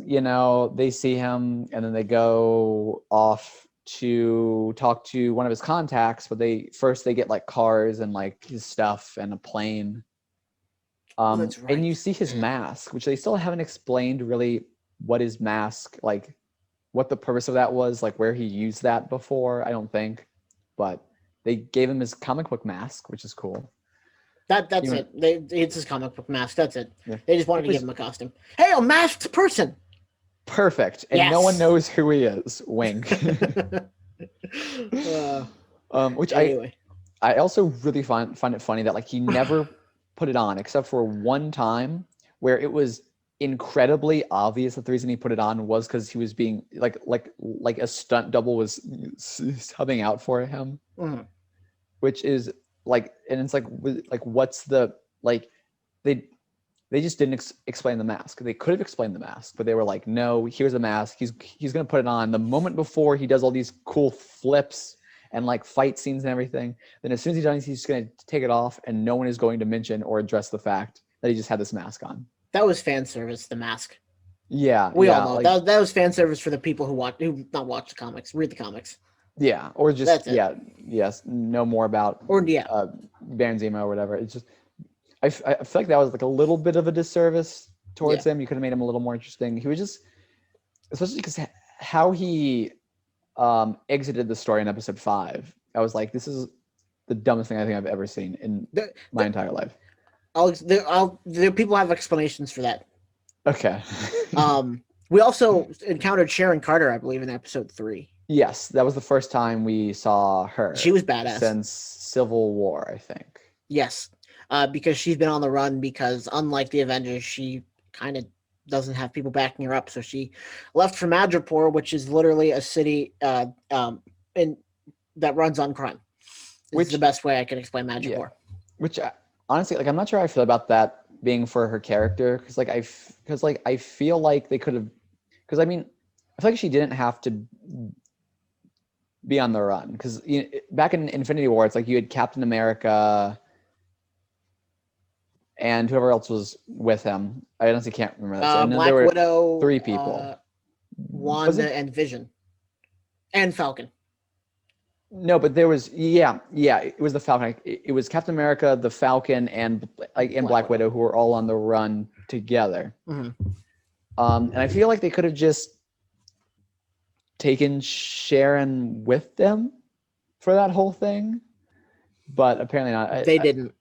they see him, and then they go off to talk to one of his contacts, but they get like cars and like his stuff and a plane. That's right. And you see his mask, which they still haven't explained really what his mask, like what the purpose of that was, like where he used that before, I don't think. But they gave him his comic book mask, which is cool. That's it. It's his comic book mask. That's it. Yeah. They just wanted to give him a costume. Hey, a masked person! Perfect. And no one knows who he is. Wink. Which anyway. I also really find it funny that like he never put it on except for one time where it was incredibly obvious that the reason he put it on was because he was being like a stunt double was subbing out for him, which is like, and it's like what's the like they just didn't explain the mask. They could have explained the mask, but they were like, no, here's a mask. He's gonna put it on the moment before he does all these cool flips and like fight scenes and everything. Then as soon as he's done, he's just gonna take it off, and no one is going to mention or address the fact that he just had this mask on. That was fan service. The mask. Yeah, we all know like, that was fan service for the people who not watch the comics, read the comics. Yeah, or just know more about Baron Zemo or whatever. It's just I feel like that was like a little bit of a disservice towards him. You could have made him a little more interesting. He was just, especially because how he exited the story in episode 5. I was like, this is the dumbest thing I think I've ever seen in my entire life. People have explanations for that. Okay. We also encountered Sharon Carter, I believe, in episode 3. Yes, that was the first time we saw her. She was badass since Civil War, I think. Yes, because she's been on the run. Because unlike the Avengers, she kind of doesn't have people backing her up. So she left for Madripoor, which is literally a city that runs on crime. Which is the best way I can explain Madripoor. Yeah. Which honestly, like, I'm not sure how I feel about that being for her character, because I feel like they could have, because I mean, I feel like she didn't have to be on the run, because back in Infinity War, it's like you had Captain America and whoever else was with him. I honestly can't remember that. And Black Widow, 3 people, Wanda and Vision, and Falcon. No, but there was it was the Falcon. It was Captain America, the Falcon, and Black Widow, who were all on the run together. Mm-hmm. And I feel like they could have just taken Sharon with them for that whole thing, but apparently not. They didn't.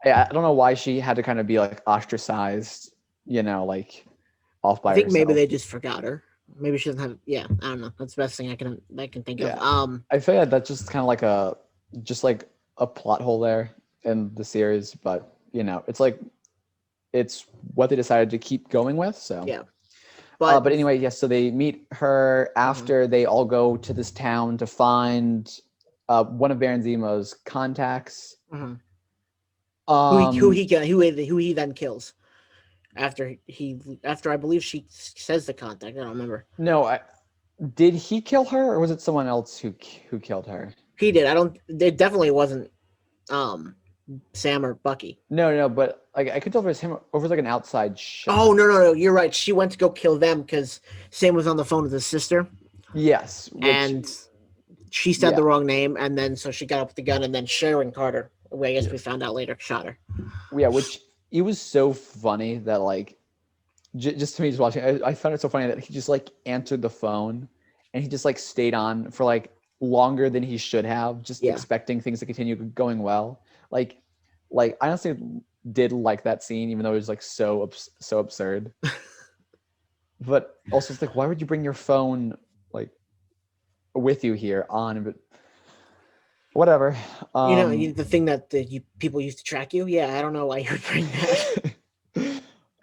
I don't know why she had to kind of be like ostracized, like off by herself. I think maybe they just forgot her. Maybe she doesn't have. Yeah, I don't know. That's the best thing I can think of. I feel like that's just kind of like a plot hole there in the series, but it's like it's what they decided to keep going with. So yeah. But anyway, yes. So they meet her after they all go to this town to find one of Baron Zemo's contacts. Who he then kills after I believe she says the contact. I don't remember. No, did he kill her, or was it someone else who killed her? He did. It definitely wasn't Sam or Bucky. No, but like I could tell if it was him over like an outside shot. Oh no! You're right. She went to go kill them because Sam was on the phone with his sister. Yes, and she said the wrong name, and then so she got up with the gun, and then Sharon Carter, who I guess we found out later, shot her. Yeah, which it was so funny that like just to me just watching, I found it so funny that he just like answered the phone, and he just like stayed on for like longer than he should have, just expecting things to continue going well. Like I honestly did like that scene, even though it was like so absurd. But also, it's like, why would you bring your phone like with you here on? But whatever. The thing that people used to track you. Yeah, I don't know why you would bring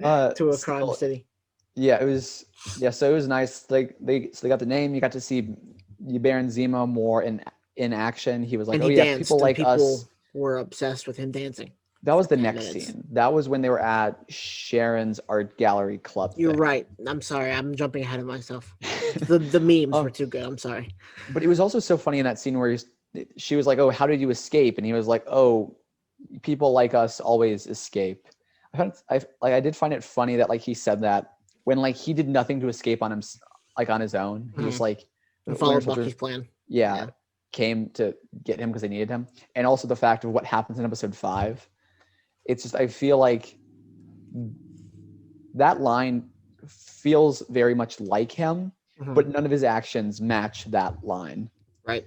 that to a crime city. Yeah, it was. Yeah, so it was nice. Like they got the name. You got to see Baron Zemo more in action. He was like, danced, people like us were obsessed with him dancing. That was the next scene. That was when they were at Sharon's art gallery club. You're right. I'm sorry. I'm jumping ahead of myself. The memes were too good. I'm sorry. But it was also so funny in that scene where she was like, "Oh, how did you escape?" And he was like, "Oh, people like us always escape." I did find it funny that like he said that when like he did nothing to escape on him, like on his own. He was like, followed Bucky's plan. Yeah, came to get him because they needed him, and also the fact of what happens in episode 5. It's just, I feel like that line feels very much like him, but none of his actions match that line. Right.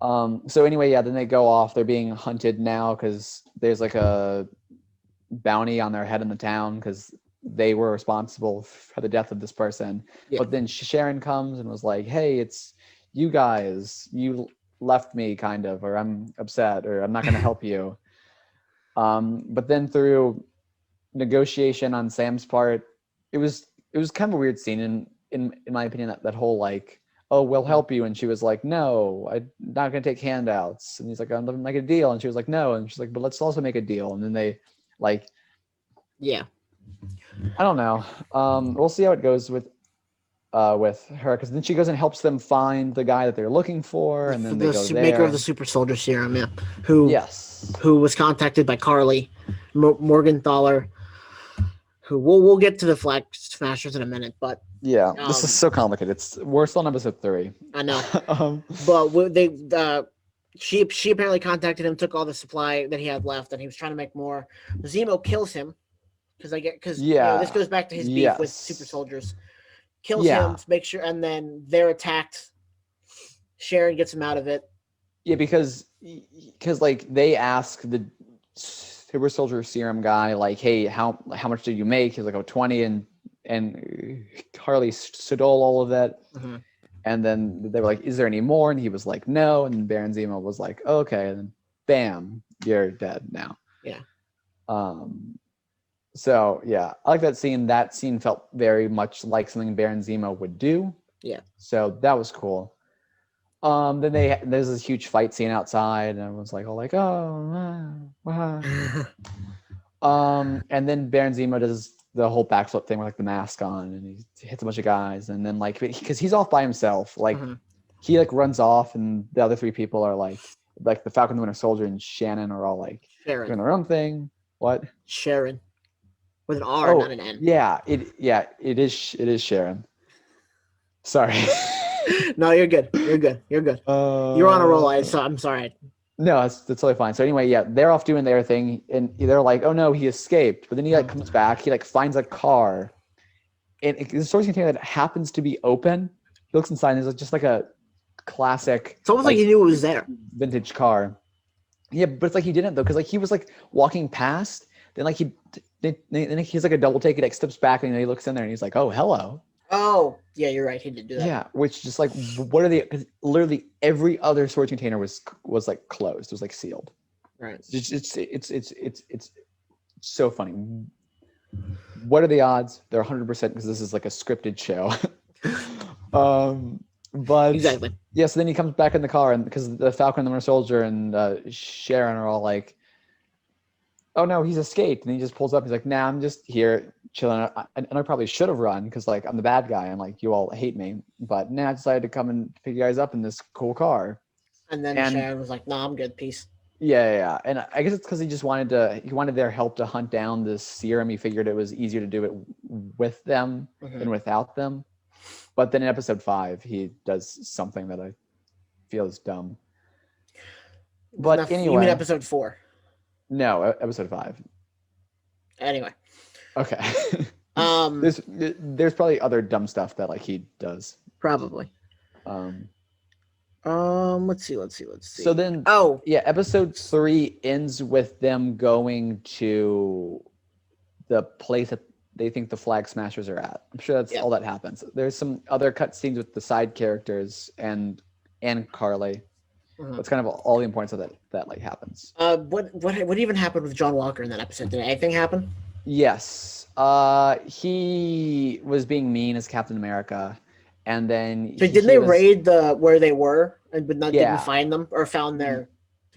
So anyway, then they go off. They're being hunted now because there's like a bounty on their head in the town because they were responsible for the death of this person. Yeah. But then Sharon comes and was like, "Hey, it's you guys. You left me kind of, or I'm upset, or I'm not going to help you." But then through negotiation on Sam's part, it was kind of a weird scene in my opinion, that whole like, "Oh, we'll help you," and she was like, "No, I'm not gonna take handouts," and he's like, "I'm gonna make a deal," and she was like, "No," and she's like, "But let's also make a deal," and then they like, I don't know. We'll see how it goes with her, because then she goes and helps them find the guy that they're looking for, and then they go there. Maker of the super soldier serum, who was contacted by Carly Morgenthaler, who we'll get to the Flag Smashers in a minute, but this is so complicated. We're still on episode 3. I know, but she apparently contacted him, took all the supply that he had left, and he was trying to make more. Zemo kills him because this goes back to his beef with super soldiers. Kills him to make sure, and then they're attacked. Sharon gets him out of it. Yeah, because like they ask the super soldier serum guy like, "Hey, how much did you make?" He's like, "Oh, 20," and Harley stole all of that. And then they were like, "Is there any more?" And he was like, "No." And Baron Zemo was like, "Okay," and then bam, you're dead now. Yeah. So yeah, I like that scene. That scene felt very much like something Baron Zemo would do. Yeah. So that was cool. Then there's this huge fight scene outside, and everyone's like, "Oh, like, oh." And then Baron Zemo does the whole backflip thing with like the mask on, and he hits a bunch of guys, and then like because he's off by himself, like he like runs off, and the other 3 people are like the Falcon, the Winter Soldier, and Shannon are all like doing their own thing. What? Sharon. With an R, not an N. Yeah, it is Sharon. Sorry. No, you're good. You're on a roll. I'm sorry. No, that's totally fine. So anyway, they're off doing their thing, and they're like, "Oh no, he escaped." But then he like comes back. He like finds a car, and it's a storage container that happens to be open. He looks inside, and it's just like a classic. It's almost like he knew it was there. Vintage car. Yeah, but it's like he didn't though, because like he was like walking past. Then like then he's like a double take. He like steps back and he looks in there and he's like, "Oh, hello." Oh, yeah, you're right. He did do that. Yeah, which just like, what are the? Because literally every other storage container was like closed. It was like sealed. Right. It's so funny. what are the odds? They're 100% because this is like a scripted show. But exactly. Yeah, so then he comes back in the car, and because the Falcon and the Winter Soldier and Sharon are all like, "Oh no, he's escaped," and he just pulls up. He's like, "Nah, I'm just here chilling." And I probably should have run because like I'm the bad guy and like you all hate me. But nah, I decided to come and pick you guys up in this cool car. And then Sharon was like, "Nah, I'm good, peace." Yeah. And I guess it's because he just wanted their help to hunt down this serum. He figured it was easier to do it with them than without them. But then in episode 5, he does something that I feel is dumb. But anyway, you mean episode 4? No, episode 5. Anyway, okay. There's probably other dumb stuff that like he does. Probably. Let's see. So then, episode 3 ends with them going to the place that they think the Flag Smashers are at. I'm sure that's all that happens. There's some other cutscenes with the side characters and Carly. That's kind of all the importance of that like happens. What even happened with John Walker in that episode? Did anything happen? Yes. He was being mean as Captain America, and then so didn't they raid where they were and didn't find them or found the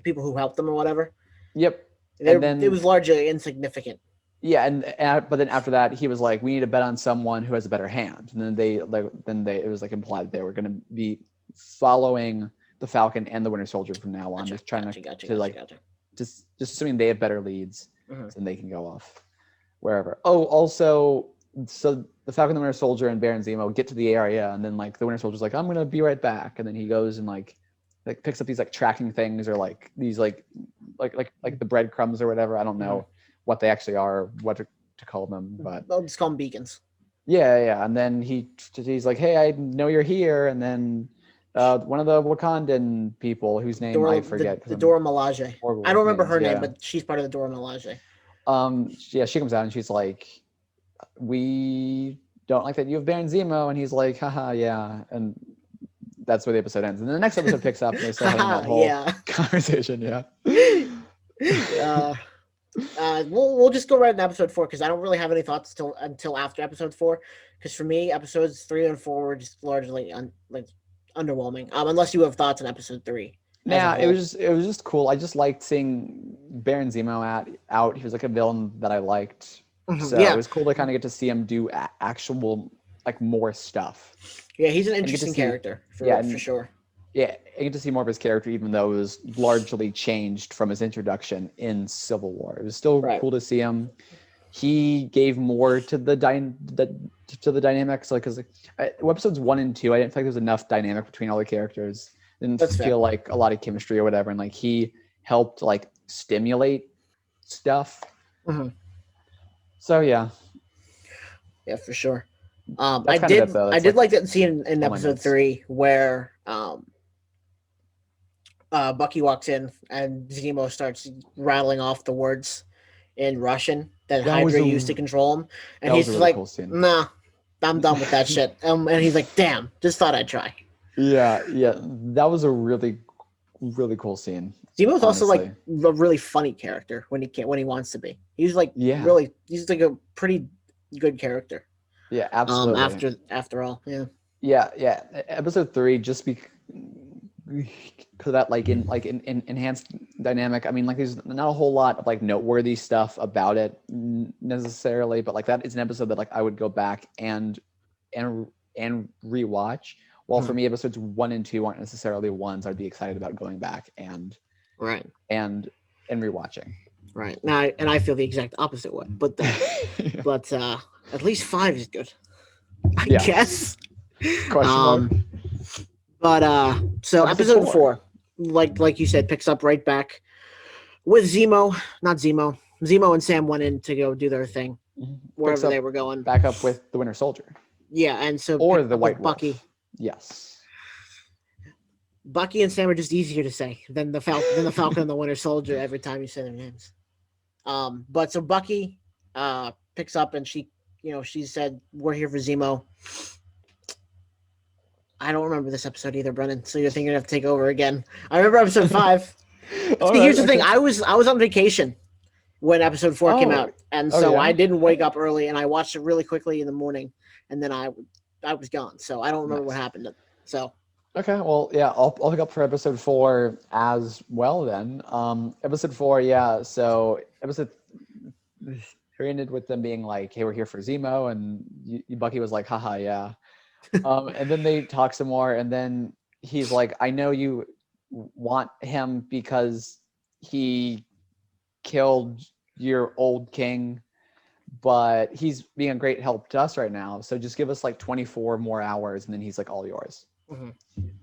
people who helped them or whatever? Yep. And then it was largely insignificant. Yeah, but then after that, he was like, "We need to bet on someone who has a better hand." And then it was like implied they were going to be following the Falcon and the Winter Soldier from now on, just trying just assuming they have better leads, and they can go off wherever. Oh, also, so the Falcon, the Winter Soldier, and Baron Zemo get to the area, and then like the Winter Soldier's like, "I'm gonna be right back," and then he goes and like picks up these like tracking things or like these like the breadcrumbs or whatever. I don't know what they actually are, what to call them, but I'll just call them beacons. Yeah, and then he's like, "Hey, I know you're here," and then one of the Wakandan people whose name I forget. The Dora Milaje. I don't remember her name, but she's part of the Dora Milaje. She comes out and she's like, "We don't like that you have Baron Zemo," and he's like, "Haha, yeah," and that's where the episode ends. And then the next episode picks up and they start having that whole conversation. We'll just go right into episode 4 because I don't really have any thoughts until after episode 4. Because for me, episodes 3 and 4 were just largely underwhelming. Unless you have thoughts on episode 3. Yeah, it was just cool. I just liked seeing Baron Zemo out. He was like a villain that I liked. So it was cool to kind of get to see him do actual like more stuff. Yeah, he's an interesting character for sure. Yeah, I get to see more of his character, even though it was largely changed from his introduction in Civil War. It was still cool to see him. He gave more to the dynamics, like because episodes 1 and 2, I didn't feel like there was enough dynamic between all the characters. Didn't feel like a lot of chemistry or whatever, and like he helped like stimulate stuff. So yeah, for sure. I did like that scene in episode 3 where Bucky walks in and Zemo starts rattling off the words in Russian that Hydra used to control him, and he's like, cool, "Nah, I'm done with that shit." And he's like, "Damn, just thought I'd try." Yeah, that was a really, really cool scene. Zemo's also like a really funny character when he wants to be. He's like he's like a pretty good character. Yeah, absolutely. After all, yeah. Episode 3 just because that like in enhanced dynamic. I mean, like there's not a whole lot of like noteworthy stuff about it necessarily, but like that is an episode that like I would go back and rewatch. While for me, episodes 1 and 2 aren't necessarily ones I'd be excited about going back and rewatching. Right now, and I feel the exact opposite way, but at least 5 is good, I guess. But so episode 4, like you said, picks up right back with Zemo and Sam went in to go do their thing wherever they were going. Back up with the Winter Soldier. Yeah, and so or the White Bucky. Wolf. Yes. She and Sam are just easier to say than the Falcon and the Winter Soldier every time you say their names. But so Bucky picks up and she said, "We're here for Zemo." I don't remember this episode either, Brennan. So you're thinking of take over again. I remember episode 5. See, here's the thing. I was on vacation when episode 4 came out, and so I didn't wake up early, and I watched it really quickly in the morning, and then I was gone, so I don't remember what happened. So okay, well, yeah, I'll pick up for episode 4 as well then. Episode 4, yeah. So episode 3 ended with them being like, "Hey, we're here for Zemo," and Bucky was like, "Haha, yeah." And then they talk some more, and then he's like, "I know you want him because he killed your old king, but he's being a great help to us right now. So just give us like 24 more hours, and then he's like all yours." Mm-hmm.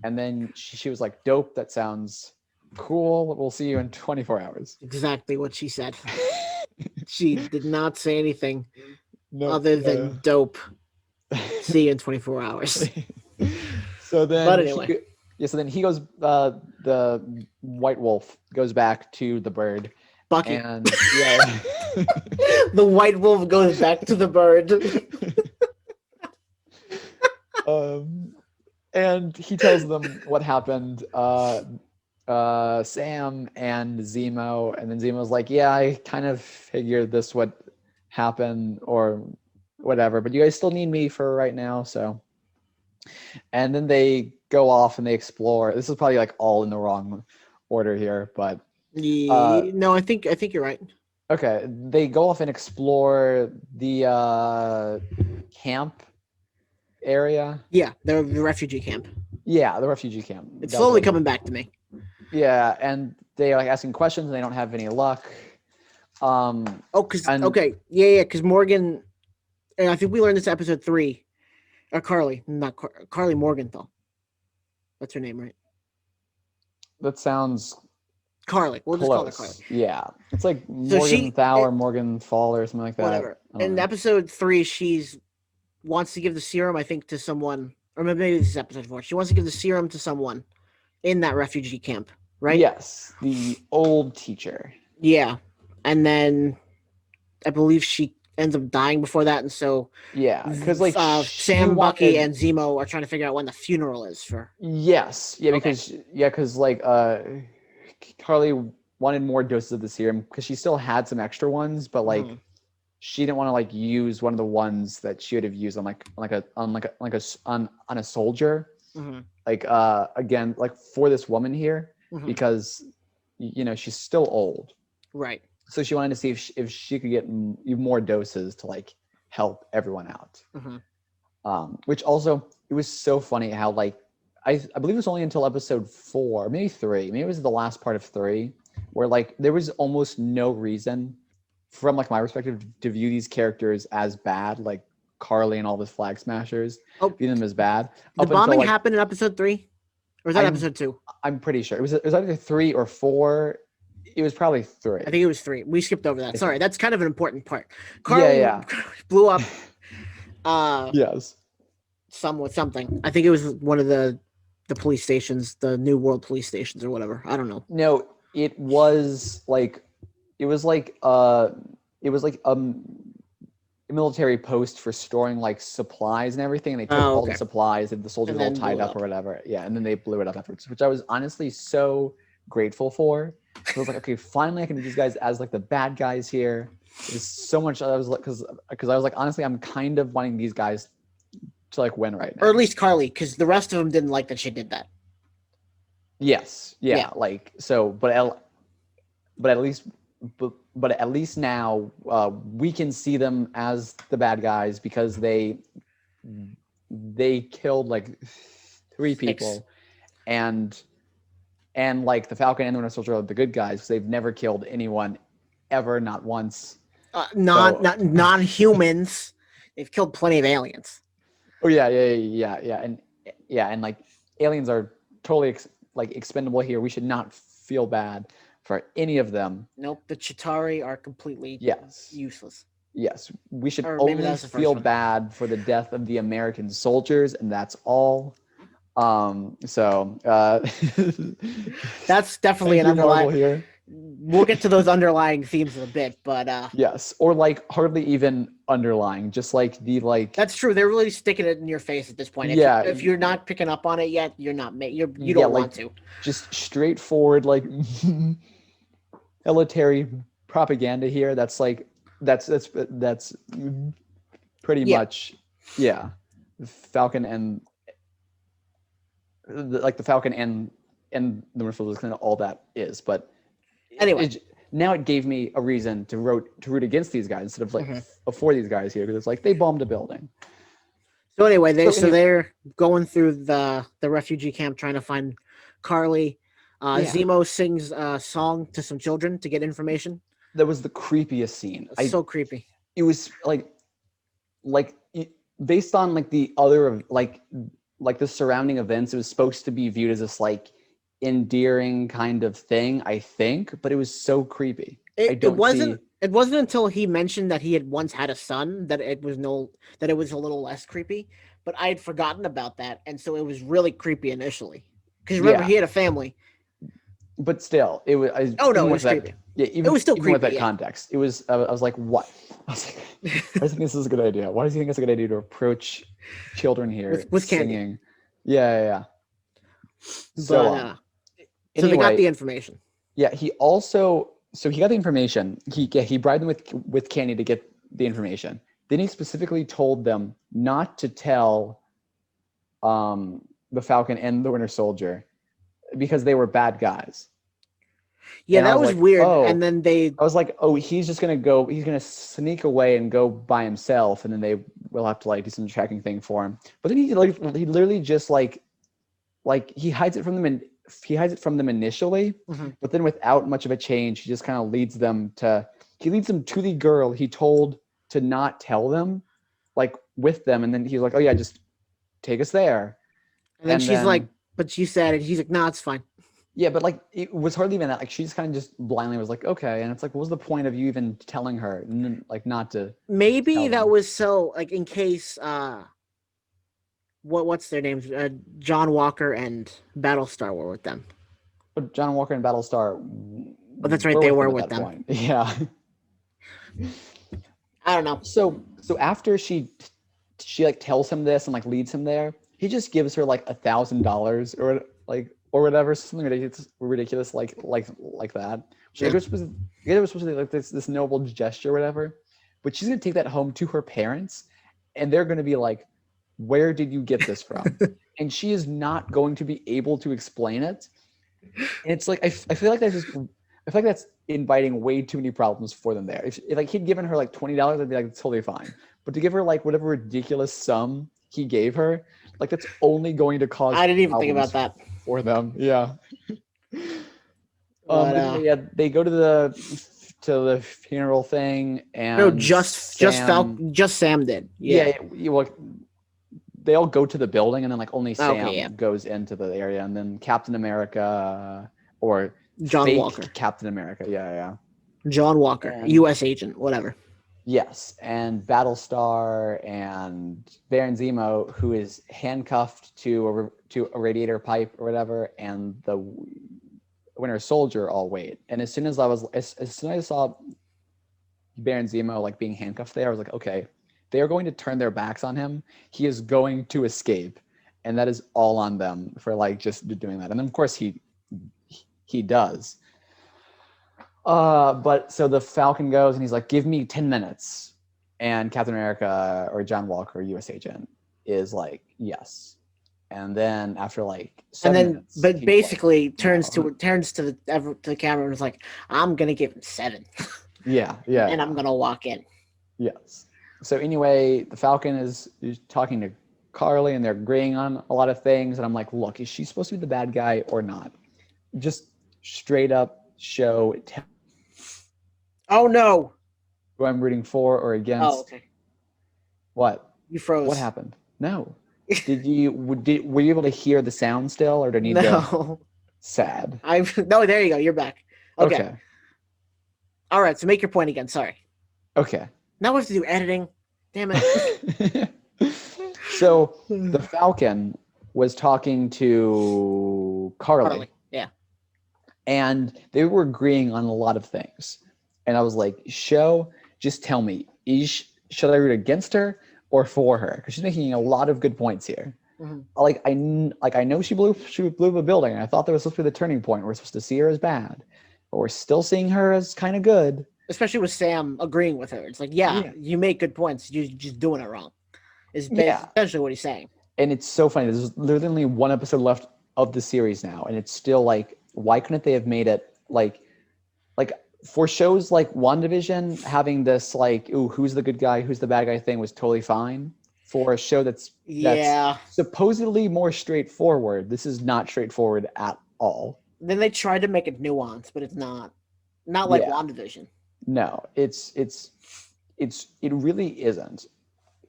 And then she was like, "Dope, that sounds cool. We'll see you in 24 hours." Exactly what she said. She did not say anything other than dope. See you in 24 hours. So then, but anyway, so then he goes. The White Wolf goes back to the bird. Bucky. And yeah, the White Wolf goes back to the bird. And he tells them what happened. Sam and Zemo, and then Zemo's like, "Yeah, I kind of figured this would happen or whatever, but you guys still need me for right now." So, and then they go off and they explore. This is probably like all in the wrong order here, but no, I think you're right. Okay, they go off and explore the camp area. Yeah, the refugee camp. Yeah, the refugee camp. It's slowly coming back to me. Yeah, and they are like asking questions and they don't have any luck. Because Morgan, and I think we learned this episode 3, or Carly, not Carly Morgenthau. That's her name, right? That sounds Carly. We'll just call her Carly. Yeah, it's like Morgenthau or Morgenthal or something like that. Whatever. In episode 3, she's wants to give the serum, I think, to someone, or maybe this is episode 4. She wants to give the serum to someone in that refugee camp, right? Yes, the old teacher. Yeah, and then I believe she ends up dying before that, and so because like Sam, Bucky, and Zemo are trying to figure out when the funeral is for. Yes, because like Carly wanted more doses of the serum because she still had some extra ones, but like she didn't want to like use one of the ones that she would have used on a soldier. Mm-hmm. Like again, like for this woman here, because she's still old, right? So she wanted to see if she could get more doses to like help everyone out. Which also, it was so funny how like I believe it was only until episode 4, maybe 3, maybe it was the last part of 3, where like there was almost no reason from like my perspective to view these characters as bad, like Carly and all the flag smashers, view them as bad. The bombing happened in episode 3, or was that episode 2? I'm pretty sure it was either 3 or 4. It was probably 3. I think it was 3. We skipped over that. Sorry, that's kind of an important part. Carly blew up. Yes. Something. I think it was one of the police stations, the New World police stations or whatever. I don't know. No, it was like a military post for storing like supplies and everything. And they took all the supplies and the soldiers all tied up or whatever. Yeah, and then they blew it up afterwards, which I was honestly so grateful for. So I was like, okay, finally I can do these guys as like the bad guys here. There's so much. I was like, because I was like, honestly, I'm kind of wanting these guys to like win right now, or at least Carly, because the rest of them didn't like that she did that. Yes, yeah. Like so, but at least now we can see them as the bad guys because they killed like 3 people, and like the Falcon and the Winter Soldier are the good guys because they've never killed anyone ever, not once. Non-humans. They've killed plenty of aliens. Oh yeah, and like aliens are totally expendable here. We should not feel bad for any of them. Nope, the Chitauri are completely useless. Yes, we should only feel bad for the death of the American soldiers, and that's all. That's definitely an underlying here. We'll get to those underlying themes in a bit, but yes, or like hardly even underlying, just like the like. That's true. They're really sticking it in your face at this point. If you're not picking up on it yet, you're not. You don't want to. Just straightforward, like military propaganda here. That's like that's pretty much Falcon and the Falcon and the Winter Soldier is kind of all that is. But anyway, now it gave me a reason to root against these guys instead of like for these guys here, because it's like they bombed a building. So anyway, they're going through the refugee camp trying to find Carly. Zemo sings a song to some children to get information. That was the creepiest scene. So creepy. It was like based on like the other like the surrounding events, it was supposed to be viewed as this like endearing kind of thing, I think, but it was so creepy. It wasn't until he mentioned that he had once had a son that it was a little less creepy. But I had forgotten about that, and so it was really creepy initially. Because remember, he had a family. But still, it was. It was creepy. Yeah, even, it was still creepy with that context. It was. I was like, what? I was like, why do you think this is a good idea? Why does he think it's a good idea to approach children here with singing? Candy. Yeah. So, anyway, they got the information. Yeah, he got the information. He bribed them with Candy to get the information. Then he specifically told them not to tell the Falcon and the Winter Soldier because they were bad guys. Yeah, and that was like, weird. Oh. And then I was like, oh, he's just going to go, he's going to sneak away and go by himself. And then they will have to like do some tracking thing for him. But then he literally just like he hides it from them initially, but then without much of a change, he just kind of leads them to the girl he told to not tell them, like with them. And then he's like, oh yeah, just take us there. And then she's like, but she said it. He's like, nah, it's fine. Yeah, but like it was hardly even that. Like she just kind of just blindly was like, okay. And it's like, what was the point of you even telling her like not to? Maybe that was so like in case what's their names? John Walker and Battlestar were with them. But John Walker and Battlestar. But that's right, they were with them. Point. Yeah. I don't know. So after she like tells him this and like leads him there, he just gives her like $1,000 or whatever, something ridiculous like that. It was supposed to be like this noble gesture or whatever. But she's gonna take that home to her parents, and they're gonna be like, where did you get this from? And she is not going to be able to explain it. And it's like I feel like that's inviting way too many problems for them there. If like he'd given her like $20, I'd be like, totally fine. But to give her like whatever ridiculous sum he gave her, like that's only going to cause. I didn't even think about that for them. Yeah. They go to the funeral thing, and no, just Sam did. Yeah. Well, they all go to the building, and then like only Sam goes into the area, and then Captain America or John Walker. Captain America. Yeah. John Walker, U.S. agent, whatever. Yes, and Battlestar and Baron Zemo, who is handcuffed to a radiator pipe or whatever, and the Winter Soldier all wait. And as soon as I saw Baron Zemo like being handcuffed there, I was like, okay, they are going to turn their backs on him. He is going to escape, and that is all on them for like just doing that. And then of course he does. But so the Falcon goes and he's like, give me 10 minutes. And Captain America or John Walker, U.S. agent, is like, yes. And then after like 7 minutes, but basically like, turns to the camera and is like, I'm gonna give him 7. Yeah. And I'm gonna walk in. Yes. So anyway, the Falcon is talking to Carly and they're agreeing on a lot of things. And I'm like, look, is she supposed to be the bad guy or not? Just straight up show. Oh no! Who I'm rooting for or against? Oh, okay. What? You froze. What happened? No. Were you able to hear the sound still, or do I need to? Sad. No. There you go. You're back. Okay. All right. So make your point again. Sorry. Okay. Now we have to do editing. Damn it. So the Falcon was talking to Carly. Yeah. And they were agreeing on a lot of things. And I was like, just tell me, should I root against her or for her? Because she's making a lot of good points here. Mm-hmm. I know she blew the building. And I thought that was supposed to be the turning point. We're supposed to see her as bad, but we're still seeing her as kind of good. especially with Sam agreeing with her. It's like, yeah, you make good points. You're just doing it wrong. Is essentially what he's saying. And it's so funny. There's literally only one episode left of the series now, and it's still like, why couldn't they have made it like for shows like WandaVision, having this like, ooh, who's the good guy, who's the bad guy thing was totally fine. For a show that's supposedly more straightforward, this is not straightforward at all. Then they tried to make it nuanced, but it's not like WandaVision. No, it really isn't.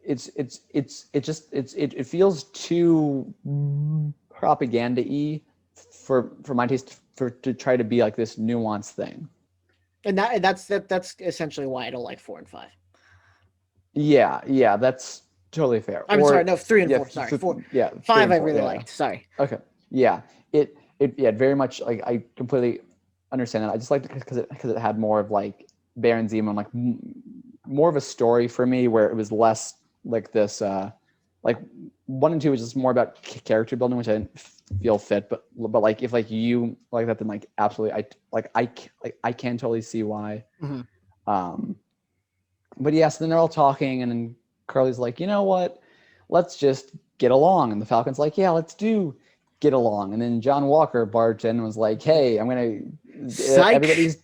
It feels too propaganda-y for my taste to try to be like this nuanced thing. And that's essentially why I don't like 4 and 5. Yeah, that's totally fair. I'm sorry, no, 3 and 4. Sorry, 4. Yeah, 5 I really liked. Sorry. Okay. Yeah, it very much like I completely understand that. I just liked it because it had more of like Baron Zemo, like more of a story for me, where it was less like this. Like 1 and 2 was just more about character building, which I didn't feel fit. But like if like you like that, then like absolutely, I can totally see why. Mm-hmm. But yes, then they're all talking, and then Carly's like, you know what? Let's just get along. And the Falcon's like, yeah, let's do get along. And then John Walker barged in and was like, hey, I'm gonna everybody's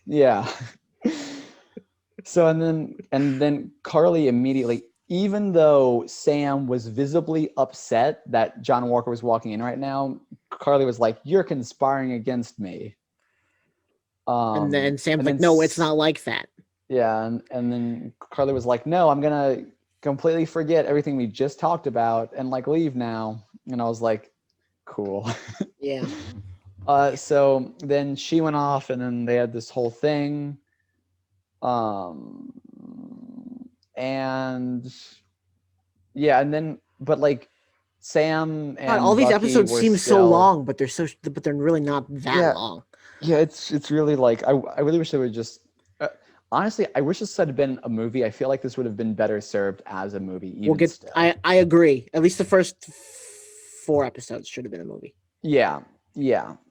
So and then Carly immediately, even though Sam was visibly upset that John Walker was walking in right now, Carly was like, you're conspiring against me. And then Sam's like, no, it's not like that. Yeah, and then Carly was like, no, I'm gonna completely forget everything we just talked about and like leave now. And I was like, cool. Yeah. So then she went off, and then they had this whole thing. And yeah, and then but like Sam and God, all these Bucky episodes seem so long, but they're really not that long. Yeah, it's really like I really wish they would just. Honestly, I wish this had been a movie. I feel like this would have been better served as a movie. I agree. At least the first 4 episodes should have been a movie. Yeah.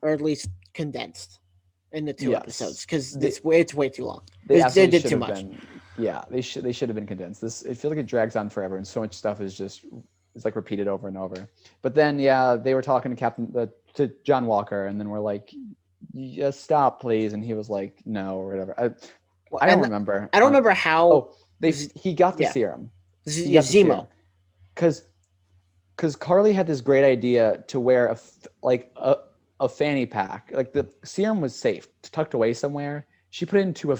Or at least condensed into 2 episodes, because it's way too long. They did too much. They should have been condensed. I feel like it drags on forever, and so much stuff is like repeated over and over. But then they were talking to John Walker, and then we're like, just stop, please. And he was like, no, or whatever. I don't remember. I don't remember how. He got the serum. Zemo. Because Carly had this great idea to wear a fanny pack. Like the serum was safe, tucked away somewhere. She put it into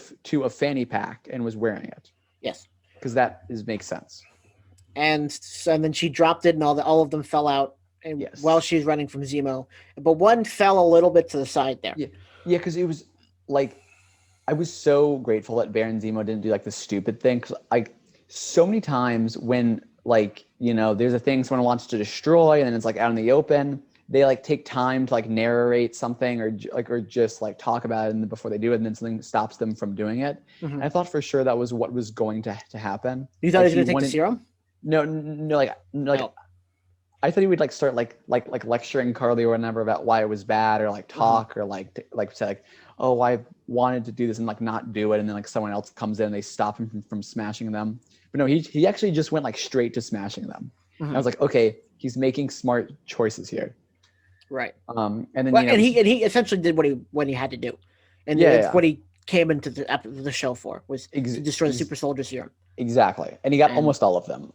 a fanny pack and was wearing it. Yes. Because that makes sense. And then she dropped it, and all of them fell out. And while she was running from Zemo, but one fell a little bit to the side there. Yeah, because it was like. I was so grateful that Baron Zemo didn't do like the stupid thing, because so many times when there's a thing someone wants to destroy and then it's like out in the open, they like take time to like narrate something or just like talk about it before they do it, and then something stops them from doing it. Mm-hmm. And I thought for sure that was what was going to happen. You thought he was going to take the serum? No, no. I thought he would like start like lecturing Carly or whatever about why it was bad, or like talk, or like say like, oh, I wanted to do this and like not do it, and then like someone else comes in and they stop him from smashing them. But no, he actually just went like straight to smashing them. Mm-hmm. I was like, okay, he's making smart choices here. Right. And then and he essentially did what he had to do, and it's what he came into the show for, was to destroy the super soldier serum. Exactly, and he got almost all of them.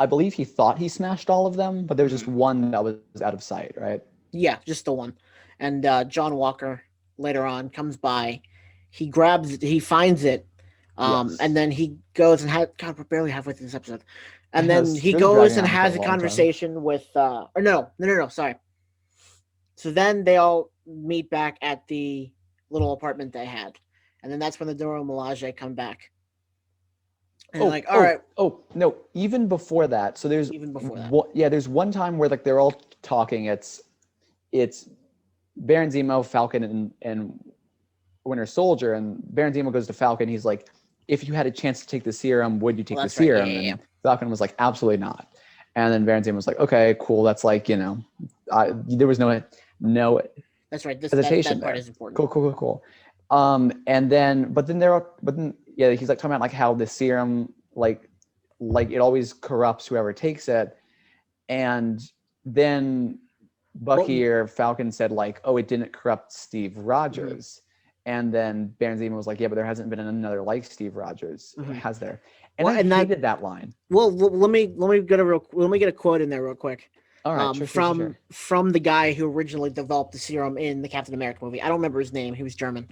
I believe he thought he smashed all of them, but there was just one that was out of sight, right? Yeah, just the one. And John Walker later on comes by. He finds it, and then he goes and God, we're barely halfway through this episode. And then he goes and has a conversation with, no, sorry. So then they all meet back at the little apartment they had. And then that's when the Dora Milaje come back. And all right. Oh, no, even before that. So there's there's one time where like they're all talking. It's Baron Zemo, Falcon, and Winter Soldier, and Baron Zemo goes to Falcon. He's like, if you had a chance to take the serum, would you take the serum? Right. Yeah. And Falcon was like, absolutely not. And then Baron Zemo was like, okay, cool. That's like, there was no that's right. hesitation. That part is important. Cool. And then, but then yeah, he's like talking about like how the serum, like it always corrupts whoever takes it. And then Bucky or Falcon said like, oh, it didn't corrupt Steve Rogers. And then Baron Zemo was like, yeah, but there hasn't been another like Steve Rogers, has there? And I hated that line. Well, let me get a quote in there real quick. All right, from the guy who originally developed the serum in the Captain America movie. I don't remember his name. He was German.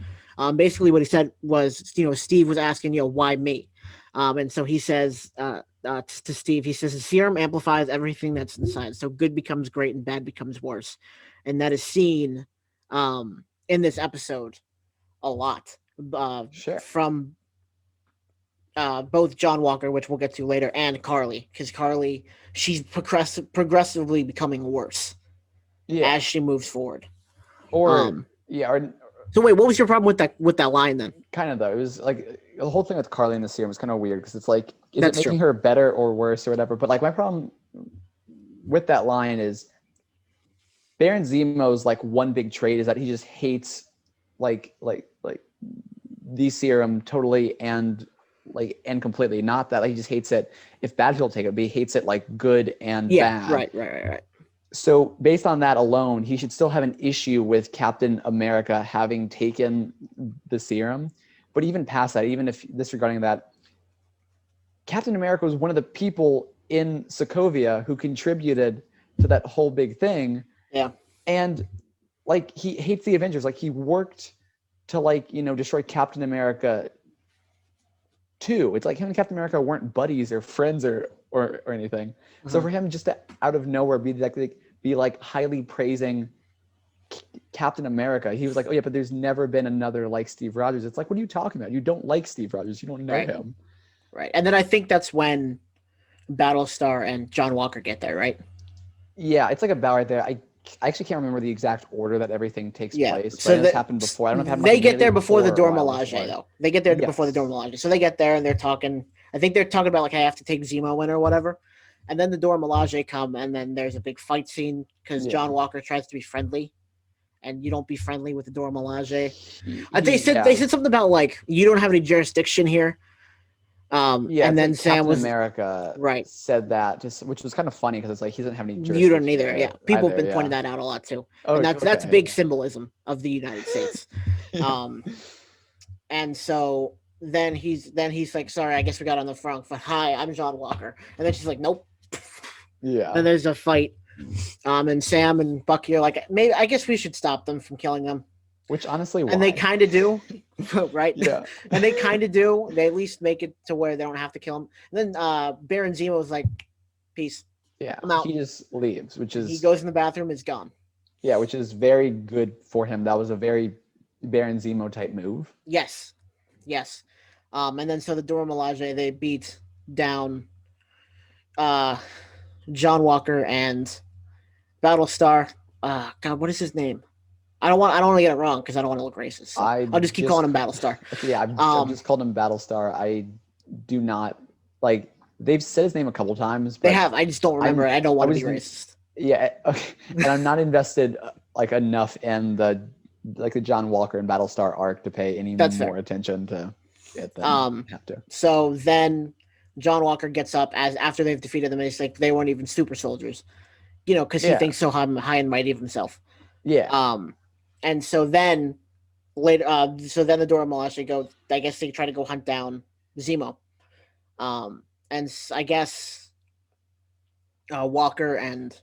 Basically, what he said was, Steve was asking, why me? And so he says to Steve, he says, the serum amplifies everything that's inside. So good becomes great and bad becomes worse. And that is seen in this episode a lot from both John Walker, which we'll get to later, and Carly, because Carly, she's progressively becoming worse as she moves forward. So wait, what was your problem with that line then? Kind of though, it was like the whole thing with Carly in the serum was kind of weird because it's like, is it making her better or worse or whatever? But like my problem with that line is Baron Zemo's like one big trait is that he just hates like the serum totally and completely. Not that he just hates it if bad people take it, but he hates it like good and bad. Right. So based on that alone, he should still have an issue with Captain America having taken the serum. But even past that, even if disregarding that, Captain America was one of the people in Sokovia who contributed to that whole big thing. Yeah. And like he hates the Avengers. Like he worked to destroy Captain America too. It's like him and Captain America weren't buddies or friends or anything. So for him just to out of nowhere be like highly praising Captain America, he was like, oh yeah, but there's never been another like Steve Rogers. It's like, what are you talking about? You don't like Steve Rogers. You don't know him. Right. And then I think that's when Battlestar and John Walker get there, right? Yeah, it's like a bow right there. I actually can't remember the exact order that everything takes place. So this happened before. I don't know if it happened they get there before the Dora Milaje, though. They get there before the Dora Milaje. So they get there and they're talking. I think they're talking about like, I have to take Zemo in or whatever. And then the Dora Milaje come, and then there's a big fight scene because John Walker tries to be friendly, and you don't be friendly with the Dora Milaje. They said something about like, you don't have any jurisdiction here. And then Sam Captain America said that, which was kind of funny because it's like he doesn't have any jurisdiction. You don't either. Yeah, people have been pointing that out a lot too. And that's big symbolism of the United States. And so then he's like, sorry, I guess we got on the front, but hi, I'm John Walker. And then she's like, nope. Yeah. And there's a fight. And Sam and Bucky are like, maybe I guess we should stop them from killing them. Which honestly, why? And they kind of do, right? Yeah. And they kind of do. They at least make it to where they don't have to kill him. And then Baron Zemo is like, peace. Yeah. I'm out. He just leaves, he goes in the bathroom, is gone. Yeah, which is very good for him. That was a very Baron Zemo type move. Yes. And then so the Dora Milaje, they beat down John Walker and Battlestar. God, what is his name? I don't want to get it wrong because I don't want to look racist. So I'll just keep calling him Battlestar. Yeah, I've just called him Battlestar. I do not like. They've said his name a couple times. But they have. I just don't remember it. I don't want to be racist. Yeah, okay. And I'm not invested like enough in the John Walker and Battlestar arc to pay any more attention to it than have to. So then John Walker gets up after they've defeated them, and he's like, they weren't even super soldiers, because he thinks so high and mighty of himself. Yeah. And so then later, the Dora Milaje go. I guess they try to go hunt down Zemo. And I guess Walker and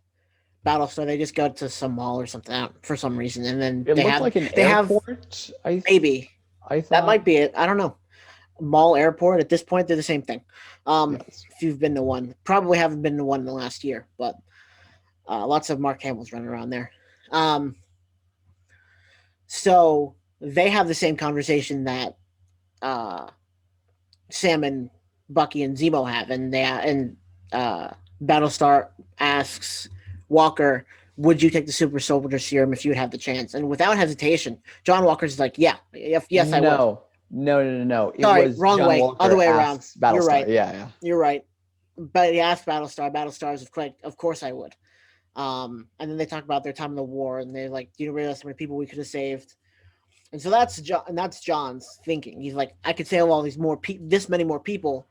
Battlestar, they just go to some mall or something for some reason, and then they have like an airport. Maybe I thought that might be it. I don't know. Mall, airport. At this point, they're the same thing. Yes. If you've been to one, probably haven't been to one in the last year, but lots of Mark Hamill's running around there. So they have the same conversation that Sam and Bucky and Zemo have, and Battlestar asks Walker, would you take the super soldier serum if you would have the chance? And without hesitation, John Walker's like, yes, I would. No. Sorry, wrong John way. Walker other way around. Battlestar. You're right. Yeah. You're right. But he asked Battlestar. Battlestar's of course I would. And then they talk about their time in the war, and they're like, do you realize how many people we could have saved? And so that's John's thinking. He's like, I could save all these this many more people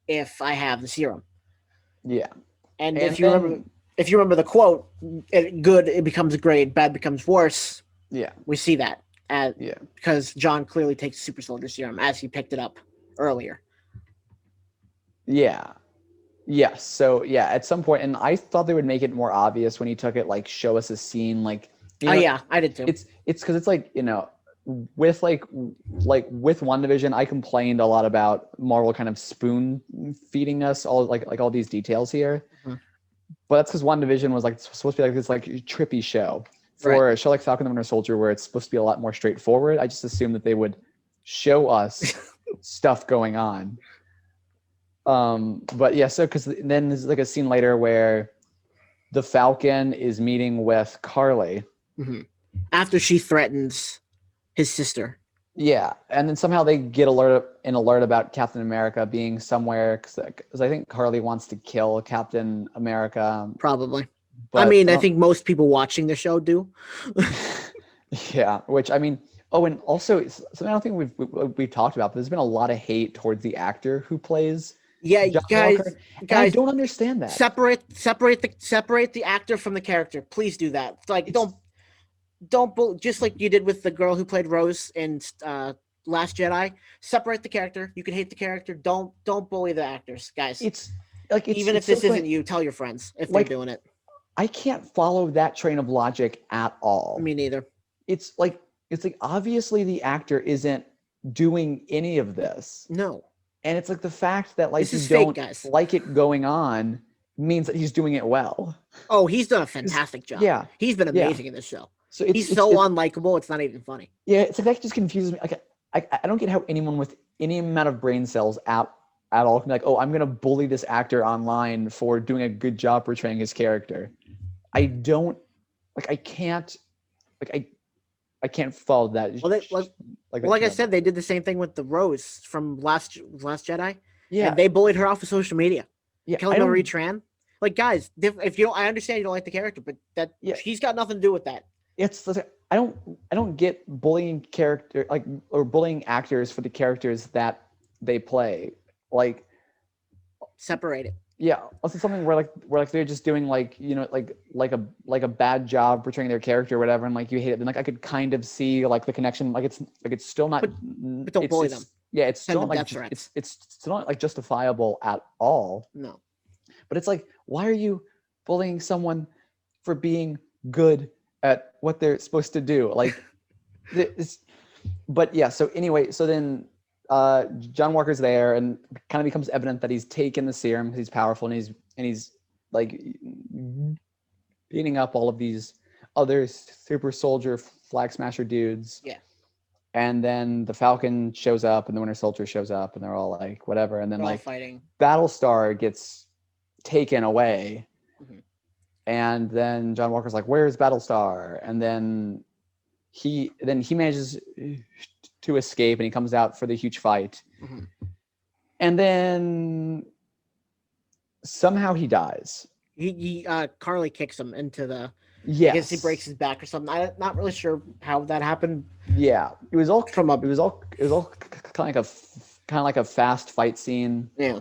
if I have the serum. Yeah. And if you remember the quote, good it becomes great, bad becomes worse. Yeah. We see that because John clearly takes super soldier serum as he picked it up earlier. Yeah. Yes. So yeah, at some point, and I thought they would make it more obvious when he took it, like show us a scene, like I did too. It's because it's like, with with WandaVision, I complained a lot about Marvel kind of spoon feeding us all all these details here. Mm-hmm. But that's because WandaVision was supposed to be this trippy show. For a show like Falcon the Winter Soldier, where it's supposed to be a lot more straightforward, I just assumed that they would show us stuff going on. But yeah, so because then there's a scene later where the Falcon is meeting with Carly after she threatens his sister. Yeah, and then somehow they get an alert about Captain America being somewhere because I think Carly wants to kill Captain America. Probably. But, I think most people watching the show do. Yeah, which and also something I don't think we've talked about, but there's been a lot of hate towards the actor who plays. Yeah, John guys, Walker, I don't understand that. Separate the actor from the character. Please do that. Don't just like you did with the girl who played Rose in Last Jedi. Separate the character. You can hate the character. Don't bully the actors, guys. It's even if this isn't you, tell your friends if they're doing it. I can't follow that train of logic at all. Me neither. It's like obviously the actor isn't doing any of this. No. And it's the fact that you don't like it going on means that he's doing it well. Oh, he's done a fantastic job. Yeah. He's been amazing in this show. So he's so unlikable, it's not even funny. Yeah, it's that just confuses me. I don't get how anyone with any amount of brain cells at all can be like, oh, I'm gonna bully this actor online for doing a good job portraying his character. I don't I can't follow that. Well, I said, they did the same thing with the Rose from Last Jedi. Yeah, and they bullied her off of social media. Yeah, Kelly Marie Tran. Guys, if you don't, I understand you don't like the character, but he's got nothing to do with that. It's I don't get bullying character or bullying actors for the characters that they play. Separate it. Yeah, also something where they're just doing a bad job portraying their character or whatever, and you hate it. Then I could kind of see the connection. It's still not. But don't bully them. Yeah, it's still not it's still not justifiable at all. No. But it's why are you bullying someone for being good at what they're supposed to do? But yeah. So anyway, so then. John Walker's there, and kind of becomes evident that he's taken the serum because he's powerful, and he's beating up all of these other super soldier flag smasher dudes. Yeah. And then the Falcon shows up, and the Winter Soldier shows up, and they're all whatever, and then fighting. Battlestar gets taken away, and then John Walker's "Where's Battlestar?" And then he manages to escape, and he comes out for the huge fight. And then somehow he dies. He Carly kicks him into the. Yes. I guess he breaks his back or something. I'm not really sure how that happened. Yeah, it was all kind of like a fast fight scene. Yeah.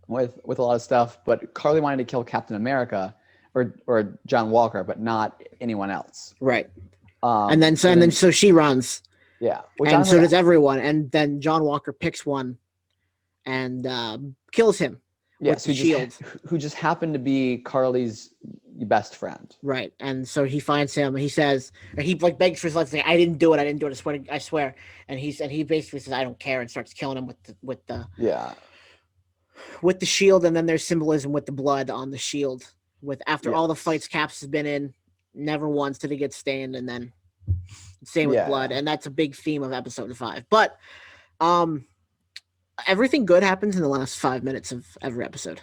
With a lot of stuff, but Carly wanted to kill Captain America or John Walker, but not anyone else. Right. And then she runs. Yeah. And so does everyone. And then John Walker picks one and kills him with the shield. Who just happened to be Carly's best friend. Right. And so he finds him. He says, he begs for his life, saying, I didn't do it. I swear. And he basically says, I don't care, and starts killing him with the shield. And then there's symbolism with the blood on the shield. After all the fights Caps has been in, never once did he get stained, and then same with blood, and that's a big theme of episode 5. But everything good happens in the last 5 minutes of every episode,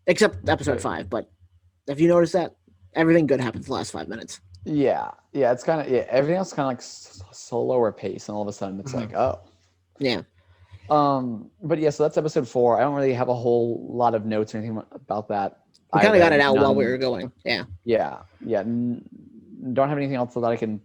except episode 5. But have you noticed that everything good happens in the last 5 minutes? Yeah, it's kind of everything else kind of slower pace, and all of a sudden it's oh, yeah. But yeah, so that's episode 4. I don't really have a whole lot of notes or anything about that. We kind of got it out while we were going. Yeah. Don't have anything else that I can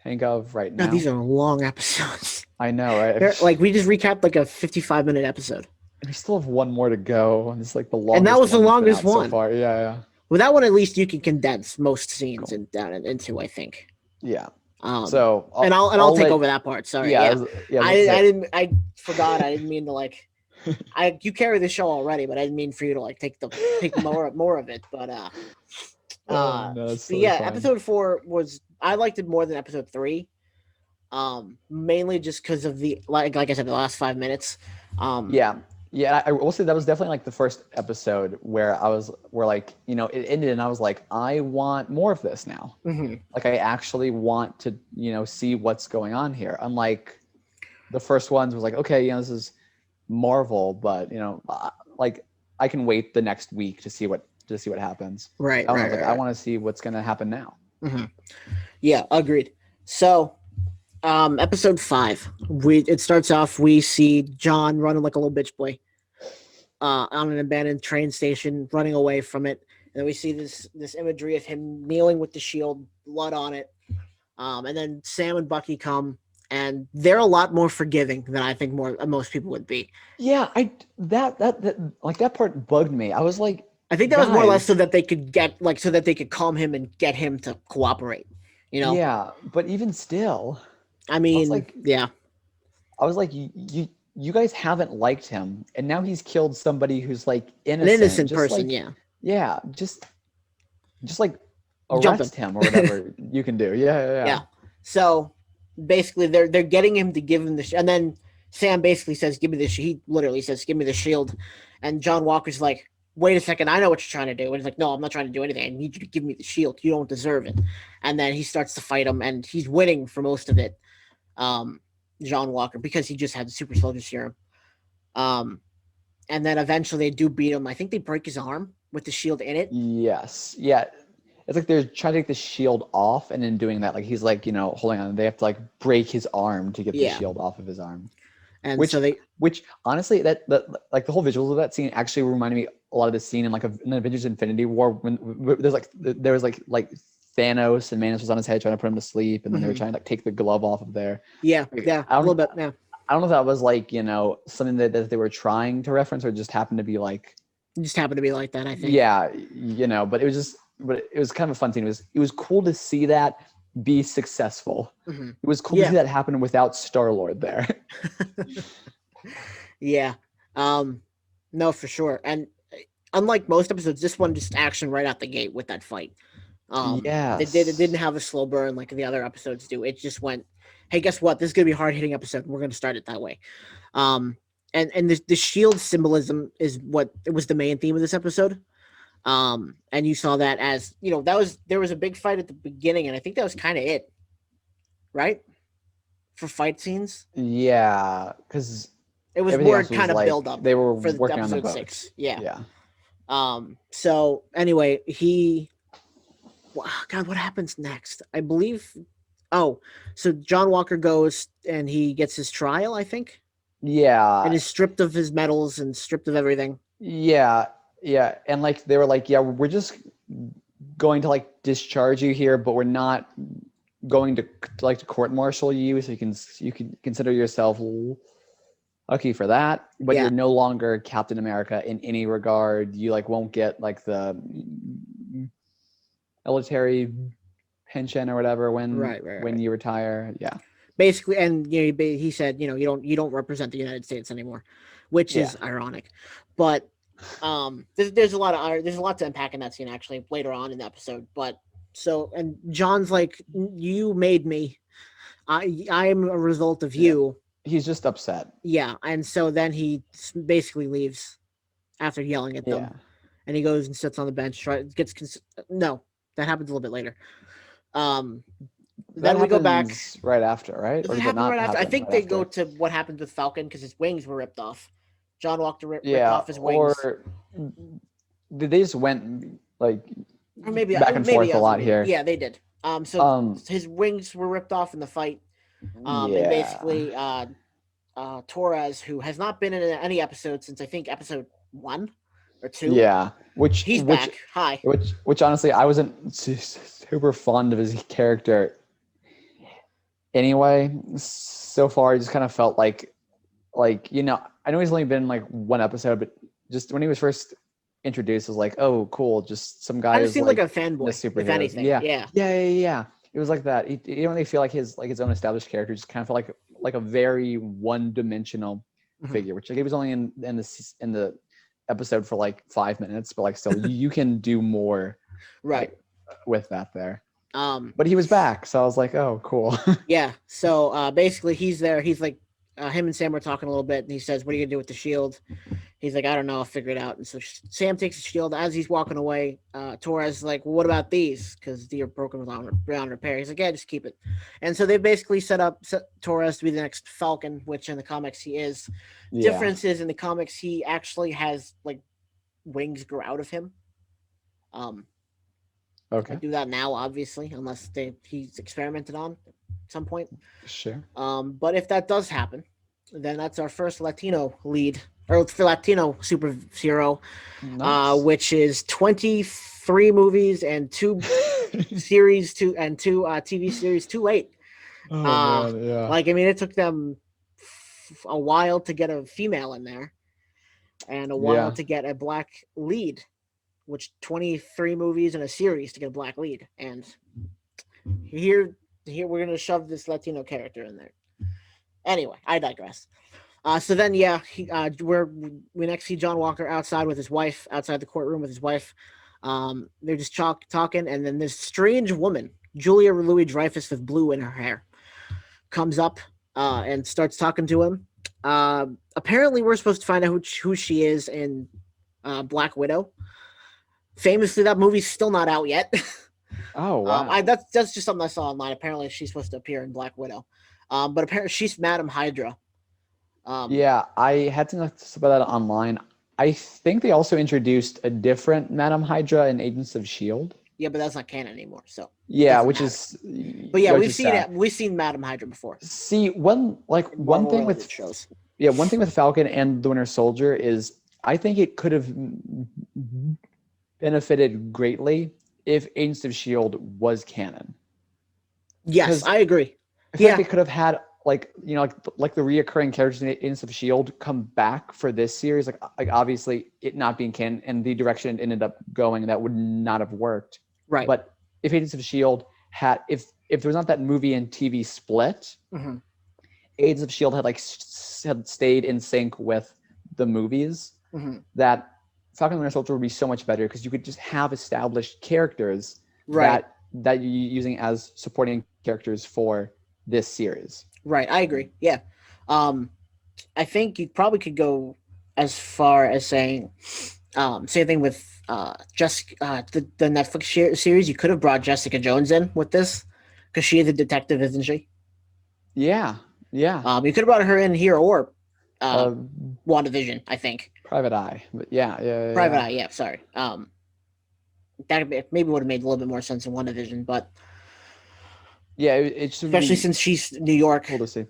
think of right God, now. these are long episodes. I know, right? Like we just recapped like a 55-minute episode. And we still have one more to go. And it's like the longest And that was the one that's been longest out so one. far. Yeah. With that one, at least you can condense most scenes Cool. into, I think. Yeah. So I'll take over that part. Sorry. Yeah. I forgot. I didn't mean to like. You carry the show already, but I didn't mean for you to like take more of it. But no, that's but yeah, fine. Episode 4 was I liked it more than episode 3. Mainly just because of the like I said, the last 5 minutes. Yeah, I will say that was definitely like the first episode where like, you know, it ended and I was like, I want more of this now. Mm-hmm. Like I actually want to, you know, see what's going on here. Unlike the first ones was like, okay, you know, this is Marvel, but you know, like I can wait the next week to see what happens. Right. I want to see what's going to happen now. Mm-hmm. Yeah, agreed. So, episode 5, it starts off. We see John running like a little bitch boy, on an abandoned train station, running away from it. And then we see this imagery of him kneeling with the shield, blood on it. And then Sam and Bucky come, and they're a lot more forgiving than I think most people would be. Yeah, that part bugged me. I was like, I think that was more or less so that they could calm him and get him to cooperate. You know? Yeah, but even still, I mean, yeah. I was like, you guys haven't liked him, and now he's killed somebody who's like innocent. An innocent person, like, yeah. Yeah, just like arrest him or whatever you can do. Yeah. So basically, they're getting him to give him and then Sam basically says, "Give me the." He literally says, "Give me the shield," and John Walker's like, "Wait a second, I know what you're trying to do." And he's like, "No, I'm not trying to do anything. I need you to give me the shield. You don't deserve it." And then he starts to fight him, and he's winning for most of it. John Walker, because he just had the super soldier serum. And then eventually they do beat him. I think they break his arm with the shield in it. Yes. Yeah. It's like they're trying to take the shield off, and in doing that, like he's like, you know, holding on. They have to like break his arm to get the shield off of his arm. And which honestly, that like the whole visuals of that scene actually reminded me a lot of the scene in like an Avengers Infinity War when there was like Thanos and Manus was on his head trying to put him to sleep, and then they were trying to like take the glove off of there. Yeah, a little bit. Yeah. I don't know if that was like, you know, something that they were trying to reference or just happened to be like. It just happened to be like that, I think. Yeah, you know, but it was kind of a fun scene. It was cool to see that be successful. Mm-hmm. It was cool to see that happen without Star-Lord there. Yeah. No, for sure. And unlike most episodes, this one just action right out the gate with that fight. It didn't have a slow burn like the other episodes do. It just went, hey, guess what? This is gonna be a hard hitting episode. We're gonna start it that way. And the shield symbolism is it was the main theme of this episode. And you saw that as, you know, there was a big fight at the beginning, and I think that was kind of it, right? For fight scenes. Yeah, because it was more kind of build up. They were for working episode on the boat. 6. Yeah. Yeah. So anyway, God, what happens next? I believe. Oh, so John Walker goes and he gets his trial, I think. Yeah. And is stripped of his medals and stripped of everything. Yeah. And like they were like, yeah, we're just going to like discharge you here, but we're not going to like to court martial you, so you can consider yourself lucky for that, but you're no longer Captain America in any regard. You like won't get like the military pension or whatever when you retire. Yeah. Basically, and you know, he said, you know, you don't represent the United States anymore, which is ironic. But there's a lot to unpack in that scene actually later on in the episode. But and John's like, you made me. I'm a result of you. He's just upset. Yeah, and so then he basically leaves after yelling at them, and he goes and sits on the bench. No, that happens a little bit later. Then we go back right after, right? Or did right after? I think they go to what happened with Falcon because his wings were ripped off. John Walker ripped off his wings. Or they just went like or maybe back and forth a lot here. Yeah, they did. So his wings were ripped off in the fight. And basically, Torres, who has not been in any episode since I think episode 1 or 2. Yeah, he's back. Hi. Which honestly, I wasn't super fond of his character anyway. So far, I just kind of felt like I know he's only been like one episode, but just when he was first introduced, it was like, oh, cool, just some guy Kind of who's seemed like like a in the fanboy, if superheroes. anything. Yeah. Yeah. It was like that. He didn't really feel like his own established character. Just kind of felt like a very one-dimensional figure, which like he was only in the episode for like 5 minutes, but like still, you can do more, right, like, with that there. Um, But he was back, so I was like, oh, cool. yeah. So basically, he's there. He's like, him and Sam were talking a little bit, and he says, "What are you gonna do with the shield?" He's like, "I don't know. I'll figure it out." And so Sam takes the shield. As he's walking away, Torres is like, "Well, what about these? Because they're broken beyond repair." He's like, "Yeah, just keep it." And so they basically set Torres to be the next Falcon, which in the comics he is. Yeah. Difference is in the comics he actually has like wings grow out of him. Okay. I do that now, obviously, unless he's experimented on at some point. Sure. But if that does happen, then that's our first Latino lead or Latino superhero, Nice. which is 23 movies and two series, two TV series. Too late. Man, yeah. Like I mean, it took them a while to get a female in there, and a while to get a black lead. Which 23 movies and a series to get a black lead, and here we're gonna shove this Latino character in there. Anyway, I digress. So then, yeah, we next see John Walker outside with his wife, outside the courtroom with his wife. They're just talking, and then this strange woman, Julia Louis-Dreyfus with blue in her hair, comes up and starts talking to him. Apparently, we're supposed to find out who she is in Black Widow. Famously, that movie's still not out yet. Oh wow! That's just something I saw online. Apparently, she's supposed to appear in Black Widow, but apparently she's Madam Hydra. Yeah, I had to know about that online. I think they also introduced a different Madam Hydra in Agents of Shield. Yeah, but that's not canon anymore. So yeah, which matter. But yeah, we've seen Madam Hydra before. See, one thing with shows. Yeah, one thing with Falcon and the Winter Soldier is I think it could have benefited greatly if Agents of Shield was canon. Yes, I agree. I feel like they could have had like the reoccurring characters in Agents of Shield come back for this series. Like obviously it not being canon and the direction it ended up going, that would not have worked. Right. But if Agents of Shield had if there was not that movie and TV split, Agents of Shield had stayed in sync with the movies, that Falcon and Winter Soldier would be so much better because you could just have established characters that you're using as supporting characters for this series. Right, I agree. Yeah, I think you probably could go as far as saying, same thing with the Netflix series. You could have brought Jessica Jones in with this because she is a detective, isn't she? Yeah. You could have brought her in here or WandaVision, I think. Private Eye, but yeah. Private Eye, yeah. Sorry. That maybe would have made a little bit more sense in WandaVision, but yeah, it's especially since she's New York. Cool to see.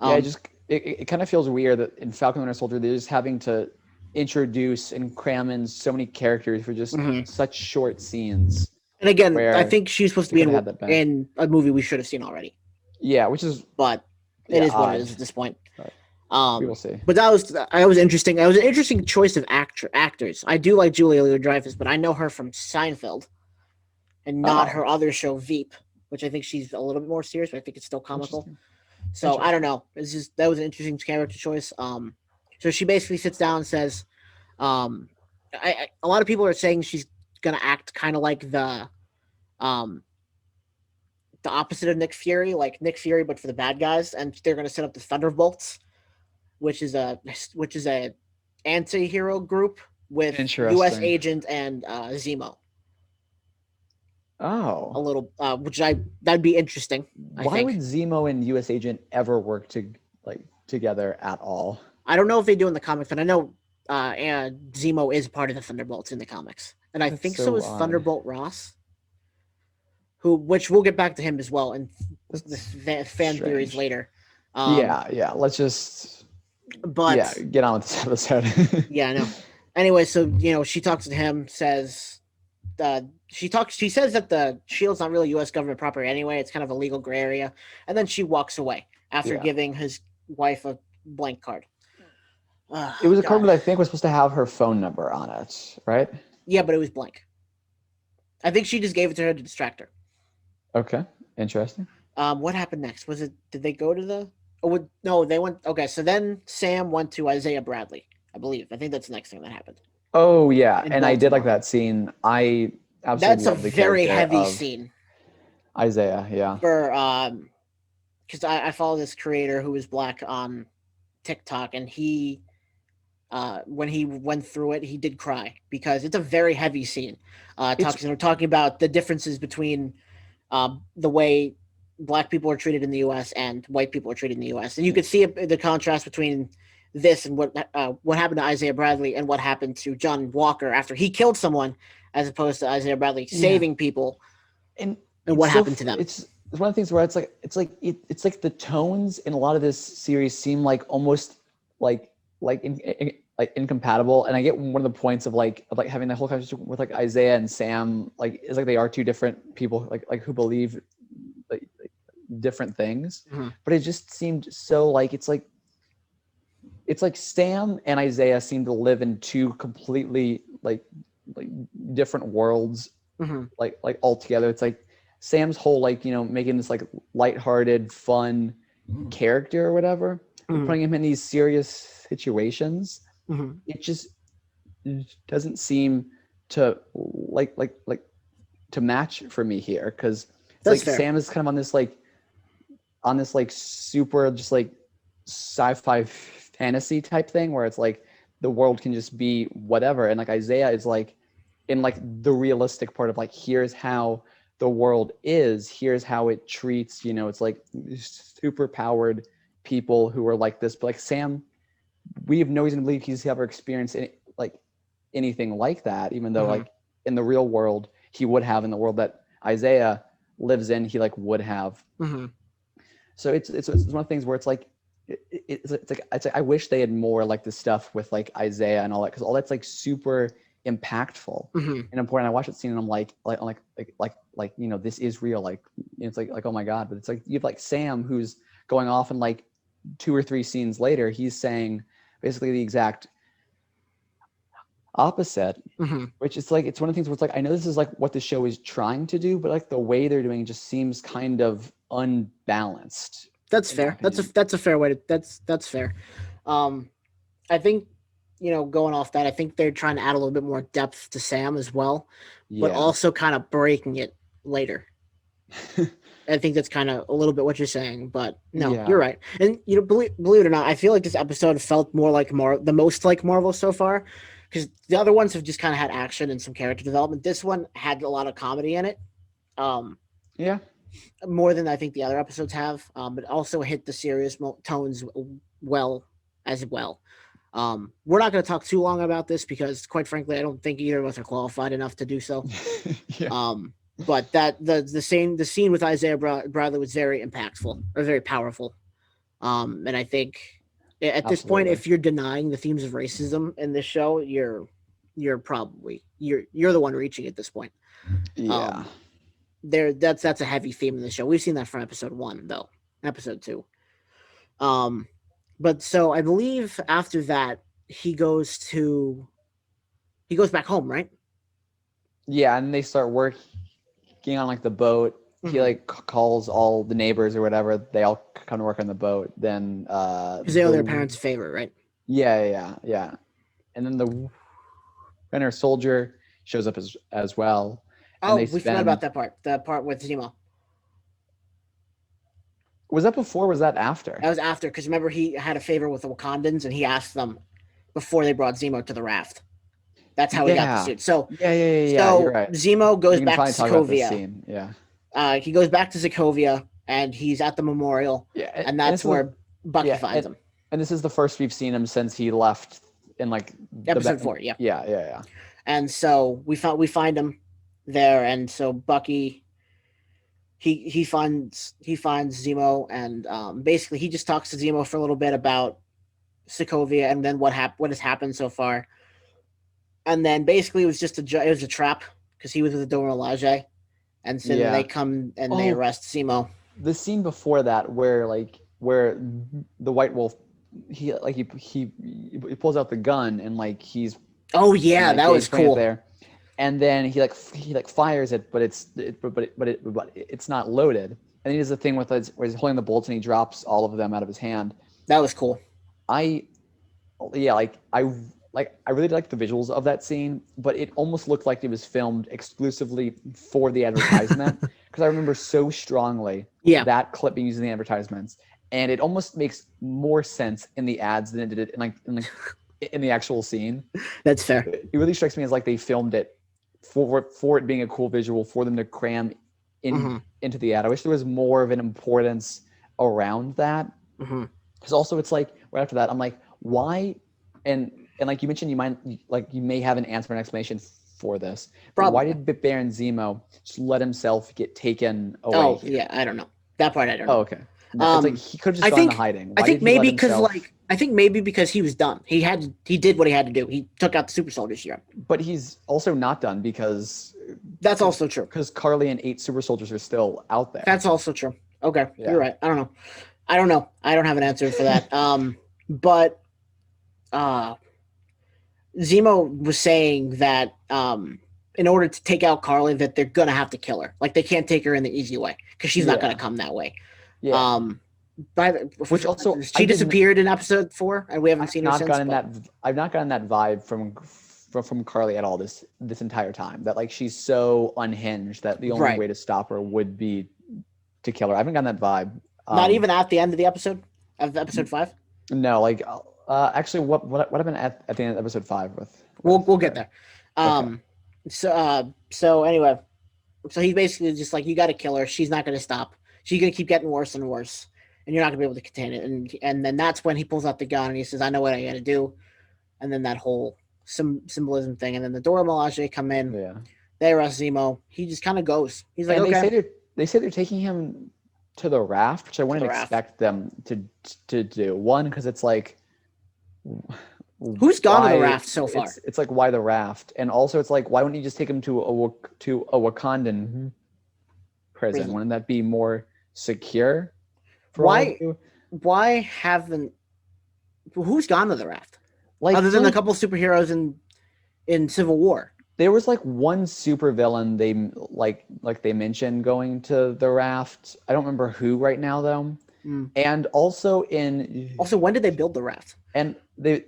Yeah, it kind of feels weird that in Falcon and Winter Soldier they're just having to introduce and cram in so many characters for just such short scenes. And again, I think she's supposed to be in a movie we should have seen already. Yeah, which is, but it is what it is at this point. Right. We will see. But that was interesting. It was an interesting choice of actors. I do like Julia Louis-Dreyfus, but I know her from Seinfeld, and not her other show Veep, which I think she's a little bit more serious, but I think it's still comical. So I don't know. That was an interesting character choice. So she basically sits down and says, a lot of people are saying she's gonna act kind of like the opposite of Nick Fury, like Nick Fury, but for the bad guys, and they're gonna set up the Thunderbolts, which is a anti-hero group with U.S. Agent and Zemo. Oh, a little, that'd be interesting. Why would Zemo and U.S. Agent ever work together at all? I don't know if they do in the comics, but I know Zemo is part of the Thunderbolts in the comics, and I think so is Thunderbolt Ross, which we'll get back to him as well in the fan theories later. Yeah. Let's just get on with this episode. Yeah, I know. Anyway, so she talks to him, says She says that the shield's not really U.S. government property anyway. It's kind of a legal gray area, and then she walks away after giving his wife a blank card. It was a card God. that I think was supposed to have her phone number on it, right? Yeah, but it was blank. I think she just gave it to her to distract her. Okay, interesting. What happened next? Did they go to the? No, they went. Okay, so then Sam went to Isaiah Bradley, I believe. I think that's the next thing that happened. Oh yeah, In and I did like Baltimore. that scene. I absolutely That's a love the very character heavy of scene Isaiah. Yeah. for because I follow this creator who is black on TikTok, and he when he went through it, he did cry because it's a very heavy scene. We're talking about the differences between the way black people are treated in the U.S. and white people are treated in the U.S. And you could see the contrast between this and what happened to Isaiah Bradley and what happened to John Walker after he killed someone, as opposed to Isaiah Bradley saving people, and what happened to them. It's one of the things where it's like the tones in a lot of this series seem like almost like incompatible. And I get one of the points of having that whole conversation with like Isaiah and Sam, like it's like they are two different people, like who believe like different things. Mm-hmm. But it just seemed so like it's like Sam and Isaiah seem to live in two completely like different worlds. Mm-hmm. like altogether. It's like Sam's whole making this like lighthearted, fun character or whatever, Mm-hmm. putting him in these serious situations. Mm-hmm. It just doesn't seem to to match for me here, because like fair. Sam is kind of on this super just like sci-fi fantasy type thing where it's like the world can just be whatever, and like Isaiah is like in like the realistic part of like, here's how the world is, here's how it treats, it's like super powered people who are like this. But like Sam, we have no reason to believe he's ever experienced anything like that, even though like in the real world he would have, in the world that Isaiah lives in, he like would have. So it's one of the things where it's like I wish they had more like the stuff with like Isaiah and all that, because all that's like super impactful and important. I watch that scene and I'm like this is real. Like it's like oh my god. But it's like you have like Sam who's going off, and like 2 or 3 scenes later he's saying basically the exact opposite, which is like, it's one of the things where it's like, I know this is like what the show is trying to do, but like the way they're doing just seems kind of unbalanced. That's fair. That's a fair way to that's fair. I think going off that, I think they're trying to add a little bit more depth to Sam as well, but also kind of breaking it later. I think that's kind of a little bit what you're saying, but no, you're right. And believe it or not, I feel like this episode felt more like the most like Marvel so far, because the other ones have just kind of had action and some character development. This one had a lot of comedy in it. More than I think the other episodes have, but also hit the serious tones well as well. We're not going to talk too long about this because, quite frankly, I don't think either of us are qualified enough to do so. But that the scene with Isaiah Bradley was very impactful, or very powerful. And I think at this point, if you're denying the themes of racism in this show, you're probably you're the one reaching at this point. That's a heavy theme in the show. We've seen that from episode 1, though. Episode 2. But so I believe after that he goes back home, right? Yeah, and they start working on like the boat. He like calls all the neighbors or whatever. They all come to work on the boat. Then because they owe their parents a favor, right? Yeah. And then the Brenner soldier shows up as well. Oh, we forgot about that part. The part with Zemo. Was that before or was that after? That was after, because remember he had a favor with the Wakandans and he asked them before they brought Zemo to the raft. That's how he got the suit. So So you're right. Zemo goes back to Sokovia. Yeah. He goes back to Sokovia and he's at the memorial. Yeah, and that's where Bucky finds him. And this is the first we've seen him since he left in like episode 4. Yeah. Yeah. And so we find him there, and so Bucky he finds Zemo, and basically he just talks to Zemo for a little bit about Sokovia and then what has happened so far. And then basically it was just a trap because he was with the Dora Milaje, and so then they come and they arrest Zemo. The scene before that, where the White Wolf, he pulls out the gun and like he's that was cool. There, and then he fires it, but it's not loaded. And he does the thing with where he's holding the bolts and he drops all of them out of his hand. That was cool. I really liked the visuals of that scene, but it almost looked like it was filmed exclusively for the advertisement because I remember so strongly that clip being used in the advertisements, and it almost makes more sense in the ads than it did in the actual scene. That's fair. It really strikes me as like they filmed it for it being a cool visual for them to cram into the ad. I wish there was more of an importance around that. Because also it's like right after that, I'm like, why? And like you mentioned, you may have an answer, an explanation for this. Probably. Why did Baron Zemo just let himself get taken away? Oh, here? I don't know. That part I don't know. Oh, okay. It's like he could have just gone into hiding. I think maybe because he was done. He did what he had to do. He took out the super soldiers here. But he's also not done because that's also true. Because Carly and 8 super soldiers are still out there. That's also true. Okay, you're right. I don't know. I don't have an answer for that. But Zemo was saying that in order to take out Carly, that they're gonna have to kill her. Like they can't take her in the easy way because she's not gonna come that way. Yeah. Which also she disappeared in episode 4, and we haven't seen her since. I've not gotten that vibe from Carly at all this entire time. That like she's so unhinged that the only way to stop her would be to kill her. I haven't gotten that vibe. Not even at the end of the episode of episode 5. No, like actually, what happened at the end of episode 5 with? We'll get there. Okay. So anyway, so he's basically just like, you got to kill her. She's not going to stop. She's going to keep getting worse and worse, and you're not going to be able to contain it. And then that's when he pulls out the gun and he says, "I know what I got to do." And then that whole symbolism thing, and then the Dora Milaje come in. Yeah. They arrest Zemo. He just kind of goes. He's like, okay. They say they're taking him to the raft, which I wouldn't expect them to do. One, because it's like, who's gone to the raft so far? It's like, why the raft? And also, it's like, why wouldn't you just take him to a Wakandan prison? Wouldn't that be more secure? Why haven't? Who's gone to the raft? Like, other than a couple superheroes in Civil War. There was like one super villain they they mentioned going to the raft. I don't remember who right now though. And also when did they build the raft? And they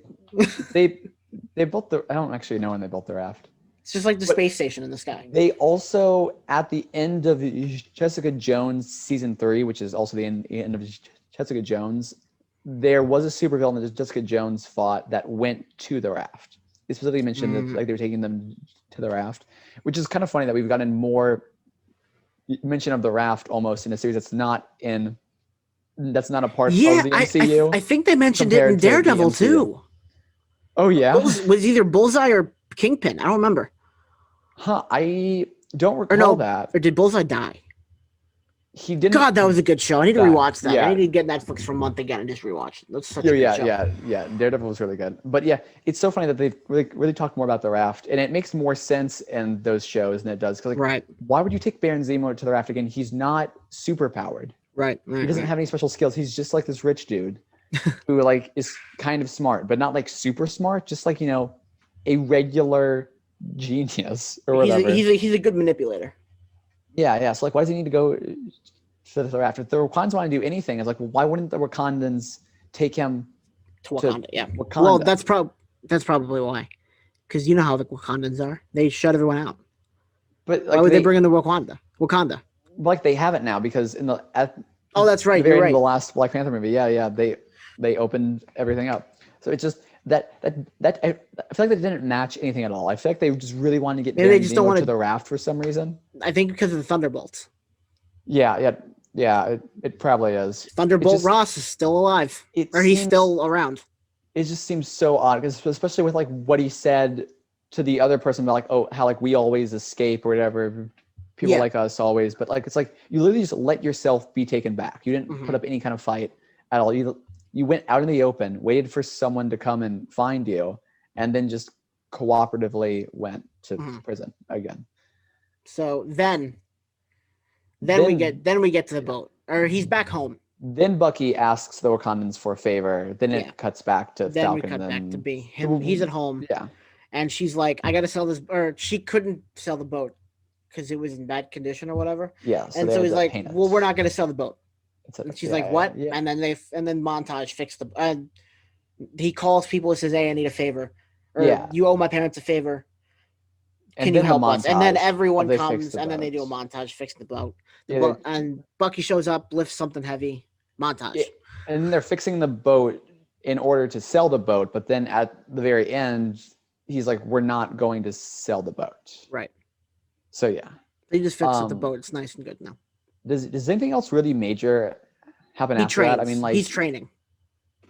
built the. I don't actually know when they built the raft. It's just like the space station in the sky. They also, at the end of Jessica Jones season 3, which is also the end of Jessica Jones, there was a supervillain that Jessica Jones fought that went to the raft. They specifically mentioned that like they were taking them to the raft, which is kind of funny that we've gotten more mention of the raft almost in a series that's not a part of the MCU. I think they mentioned it in Daredevil too. Oh yeah, was either Bullseye or Kingpin. I don't remember. Huh? I don't recall that. Or did Bullseye die? He didn't. God, that was a good show. I need to rewatch that. Yeah. I need to get Netflix for a month again and just rewatch it. That's such a good show. Yeah. Daredevil was really good. But yeah, it's so funny that they've really talked more about the raft, and it makes more sense in those shows than it does. Because why would you take Baron Zemo to the raft again? He's not super powered. Right. He doesn't have any special skills. He's just like this rich dude who like is kind of smart, but not like super smart. Just like, a regular genius or whatever. He's a good manipulator. Yeah. So like, why does he need to go to the raft? If the Wakandans want to do anything, it's like, well, why wouldn't the Wakandans take him to Wakanda? Wakanda? Well, that's probably why. Because you know how the Wakandans are. They shut everyone out. But like, why would they bring in the Wakanda? Like they have it now because that's right. You're right. In the last Black Panther movie, they opened everything up. So it's just that I feel like they didn't match anything at all. I feel like they just really wanted to get they just don't want to the raft for some reason. I think because of the Thunderbolts. Yeah. It probably is. Thunderbolt Ross is still alive, he's still around. It just seems so odd, because especially with like what he said to the other person about like, oh, how like we always escape or whatever. People like us always, but like it's like you literally just let yourself be taken back. You didn't put up any kind of fight at all. You went out in the open, waited for someone to come and find you, and then just cooperatively went to prison again. So then we get to the boat, or he's back home. Then Bucky asks the Wakandans for a favor. Then it cuts back to then Falcon. We cut back to be him. He's at home. Yeah. And she's like, I got to sell this, or she couldn't sell the boat because it was in bad condition or whatever. Yeah. And so he's like, well, we're not going to sell the boat. And she's like, what? Yeah. And then montage fixed the, he calls people and says, hey, I need a favor. Or you owe my parents a favor. Can you help us? And then everyone comes, and then they do a montage fixing the boat. And Bucky shows up, lifts something heavy. Montage. Yeah. And then they're fixing the boat in order to sell the boat, but then at the very end, he's like, we're not going to sell the boat. Right. So yeah. They just fixed the boat. It's nice and good now. Does anything else really major happen after that? I mean, like, he's training.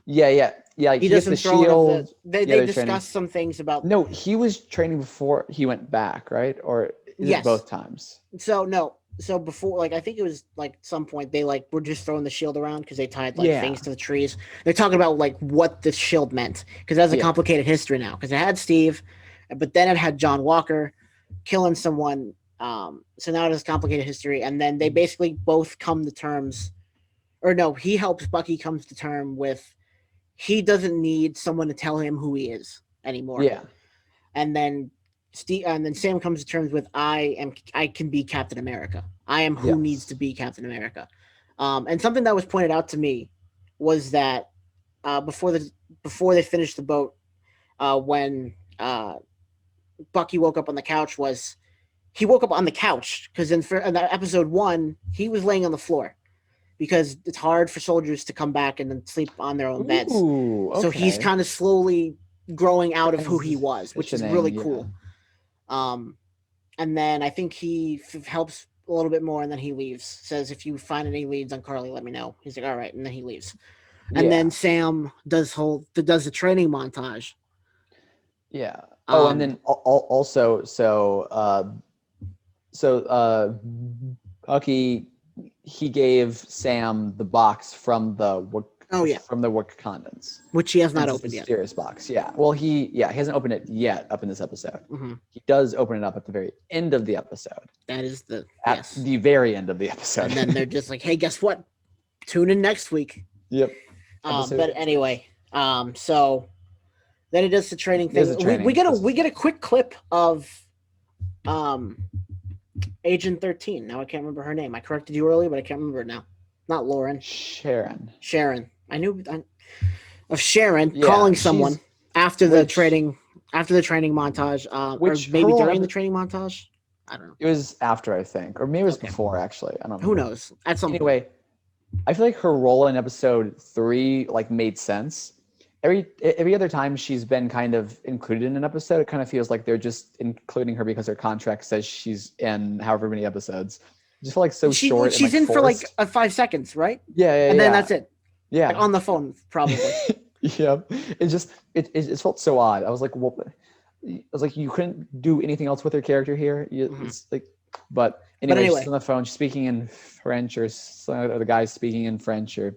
Yeah. Like, he doesn't the shield. They discussed some things about. No, he was training before he went back, right? Or is it both times? So no. So before, like, I think it was like some point they like were just throwing the shield around because they tied like things to the trees. They're talking about like what the shield meant because it has a complicated history now because it had Steve, but then it had John Walker killing someone. So now it has complicated history, and then they basically both come to terms, or no, he helps Bucky comes to term with he doesn't need someone to tell him who he is anymore. Yeah, and then Sam comes to terms with I can be Captain America. I am who needs to be Captain America. And something that was pointed out to me was that before they finished the boat, when Bucky woke up on the couch, he woke up on the couch because in episode 1 he was laying on the floor because it's hard for soldiers to come back and then sleep on their own beds. Ooh, okay. So he's kind of slowly growing out of who he was, which is really cool. And then I think he helps a little bit more, and then he leaves. Says, if you find any leads on Carly, let me know. He's like, all right, and then he leaves. And then Sam does the training montage. Yeah. And then also, Bucky, he gave Sam the box from the Wakandans, which he has not opened yet. Mysterious box, yeah. Well, he hasn't opened it yet up in this episode. Mm-hmm. He does open it up at the very end of the episode. That is the very end of the episode. And then they're just like, "Hey, guess what? Tune in next week." Yep. But anyway, so then it does the training thing. We get a quick clip of Agent 13. Now I can't remember her name. I corrected you earlier, but I can't remember it now. Not Lauren. Sharon. I knew of Sharon calling someone after the training montage, or maybe during the training montage. I don't know. It was after, I think, or maybe it was before. Actually, I don't know. Who knows? At some point. I feel like her role in episode 3 like made sense. Every other time she's been kind of included in an episode, it kind of feels like they're just including her because her contract says she's in however many episods. I just feel like short. She's in forced. For like 5 seconds, right? Yeah. And then that's it. Yeah. Like on the phone, probably. Yeah. It felt so odd. I was like, you couldn't do anything else with her character here. It's like, but anyway, she's on the phone. She's speaking in French, or the guy's speaking in French, or.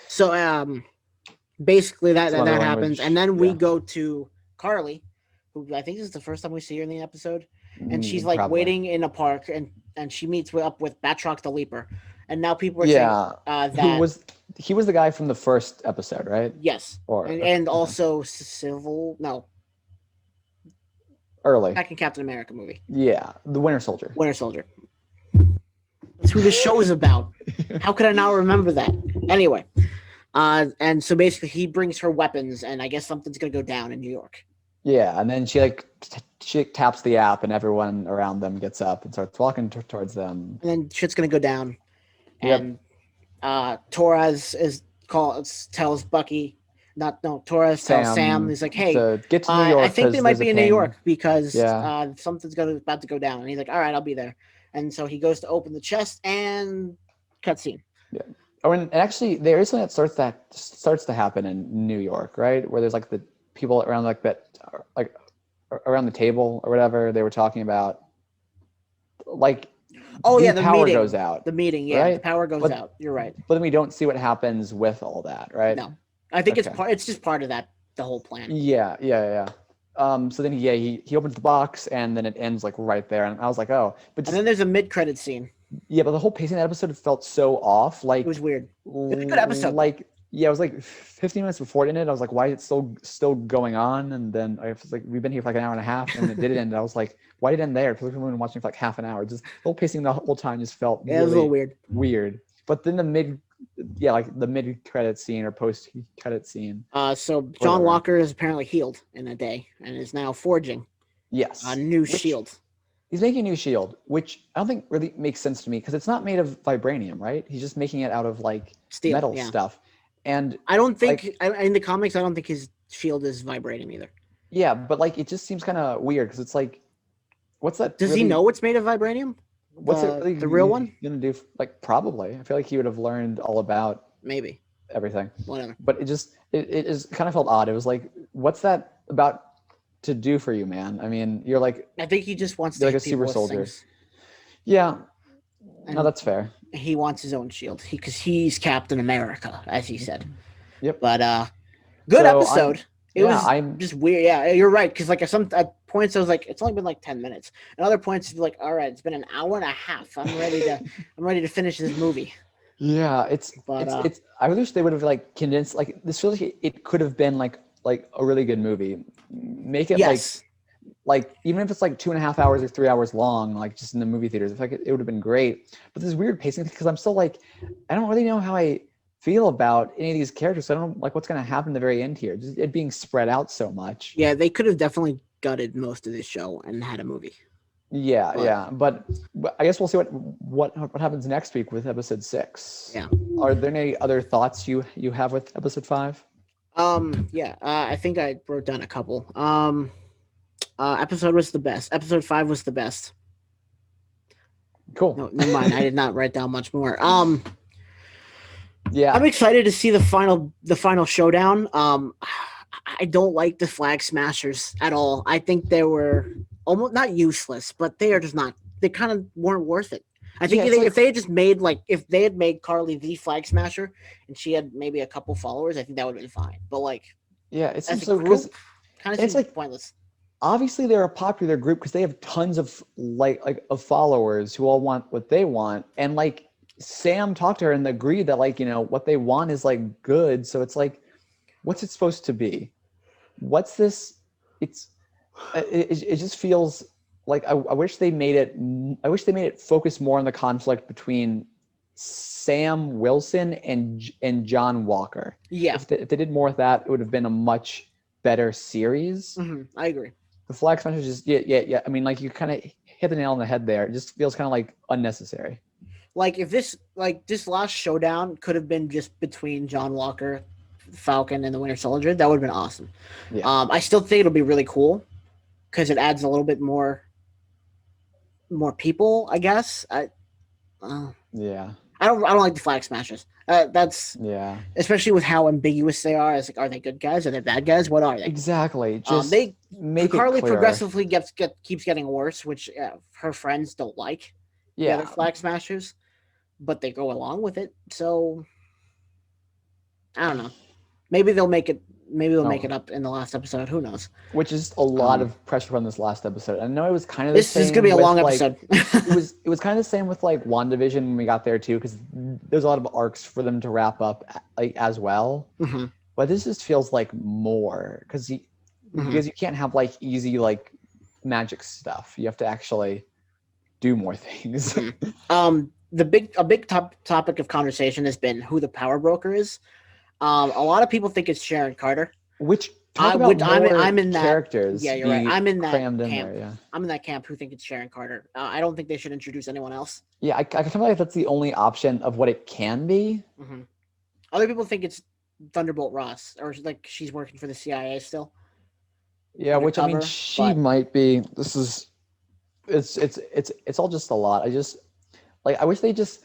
So basically that happens, and then we go to Carly, who I think this is the first time we see her in the episode, and she's like waiting in a park, and she meets up with Batroc the Leaper, and now people are saying that he was the guy from the first episode, right? Yes, and also early second Captain America movie. Yeah, the Winter Soldier. That's who the show is about. How could I not remember that? Anyway, and so basically he brings her weapons, and I guess something's gonna go down in New York. Yeah, and then she taps the app, and everyone around them gets up and starts walking towards them. And then shit's gonna go down. Yep. And Torres tells Bucky, Torres tells Sam. He's like, "Hey, get to New York. I think they might be in New York because something's about to go down." And he's like, "All right, I'll be there." And so he goes to open the chest, and cutscene. Yeah. Oh, and actually, there is something that starts to happen in New York, right? Where there's like the people around like around the table or whatever they were talking about, like. Oh yeah, the power meeting goes out. The meeting, yeah, right? The power goes out. You're right. But then we don't see what happens with all that, right? No, I think it's just part of that, the whole plan. Yeah. So then he opens the box and then it ends like right there, and I was like, oh, but and then there's a mid-credit scene. yeah, but the whole pacing of that episode felt so off. Like It was weird. It was a good episode. Like yeah, it was like 15 minutes before it ended. I was like, why is it still going on? And then I was like, we've been here for like an hour and a half, and it did end. I was like, why did it end there? Because we've been watching for like half an hour. Just the whole pacing the whole time just felt it was a little weird. Weird. But then the mid credit scene or post credit scene. So John Walker is apparently healed in a day and is now forging. Yes. A new shield. He's making a new shield, which I don't think really makes sense to me because it's not made of vibranium, right? He's just making it out of like steel, metal stuff. And I don't think in the comics, I don't think his shield is vibranium either. Yeah, but like it just seems kind of weird because it's like, what's that? Does he know it's made of vibranium? What's it really the real one gonna do? Like probably. I feel like he would have learned all about maybe everything. Whatever. But it just kind of felt odd. It was like, what's that about to do for you, man? I mean, you're like, I think he just wants to like a super soldier. Yeah, no, that's fair. He wants his own shield because he's Captain America, as he said. Yep. But good episode. It was just weird. Yeah, you're right. Because like at points I was like, it's only been like 10 minutes. At other points, it's like, all right, it's been an hour and a half. I'm ready to finish this movie. Yeah, it's. I wish they would have like condensed. Like this feels like it could have been like a really good movie. Make it like even if it's like 2.5 hours or 3 hours long, like just in the movie theaters, I feel like it would have been great. But this weird pacing because I'm still like, I don't really know how I feel about any of these characters. So I don't know like what's going to happen at the very end here. Just it being spread out so much. Yeah, they could have definitely gutted most of this show and had a movie. Yeah, but I guess we'll see what happens next week with episode 6. Yeah. Are there any other thoughts you have with episode 5? I think I wrote down a couple. Episode was the best. Episode 5 was the best. Cool. No, never mind. I did not write down much more. Yeah, I'm excited to see the final showdown. I don't like the Flag Smashers at all. I think they were almost not useless, but they are just not. They kind of weren't worth it. I think if they had just made if they had made Carly the Flag Smasher and she had maybe a couple followers, I think that would have been fine. But it seems so group, kind of seems like pointless. Obviously, they're a popular group because they have tons of of followers who all want what they want, and like Sam talked to her and agreed that what they want is like good. So it's like, what's it supposed to be? What's this? It just feels like I wish they made it focus more on the conflict between Sam Wilson and John Walker. Yeah. If they did more of that, it would have been a much better series. Mm-hmm. I agree. The Flag Smashers just yeah. I mean, like you kind of hit the nail on the head there. It just feels kind of like unnecessary. Like if this last showdown could have been just between John Walker, Falcon, and the Winter Soldier, that would have been awesome. Yeah. I still think it'll be really cool because it adds a little bit more people, I guess. Yeah. I don't like the Flag Smashers. That's especially with how ambiguous they are. It's like, are they good guys? Are they bad guys? What are they? Exactly. Just they make Carly it clear. Progressively keeps getting worse, which her friends don't like. Yeah. The other Flag Smashers, but they go along with it. So I don't know. Maybe they'll make it. Maybe they'll make it up in the last episode. Who knows? Which is a lot of pressure on this last episode. I know it was kind of this is going to be a long episode. it was kind of the same with like WandaVision when we got there too, because there's a lot of arcs for them to wrap up as well. Mm-hmm. But this just feels like more because you can't have like easy like magic stuff. You have to actually do more things. A big topic of conversation has been who the power broker is. A lot of people think it's Sharon Carter. I'm in that characters. Yeah, you're right. I'm in that camp. There, I'm in that camp who think it's Sharon Carter. I don't think they should introduce anyone else. Yeah, I kind of like that's the only option of what it can be. Mm-hmm. Other people think it's Thunderbolt Ross, or like she's working for the CIA still. Yeah, which I mean, she might be. This is, it's all just a lot. I just I wish they just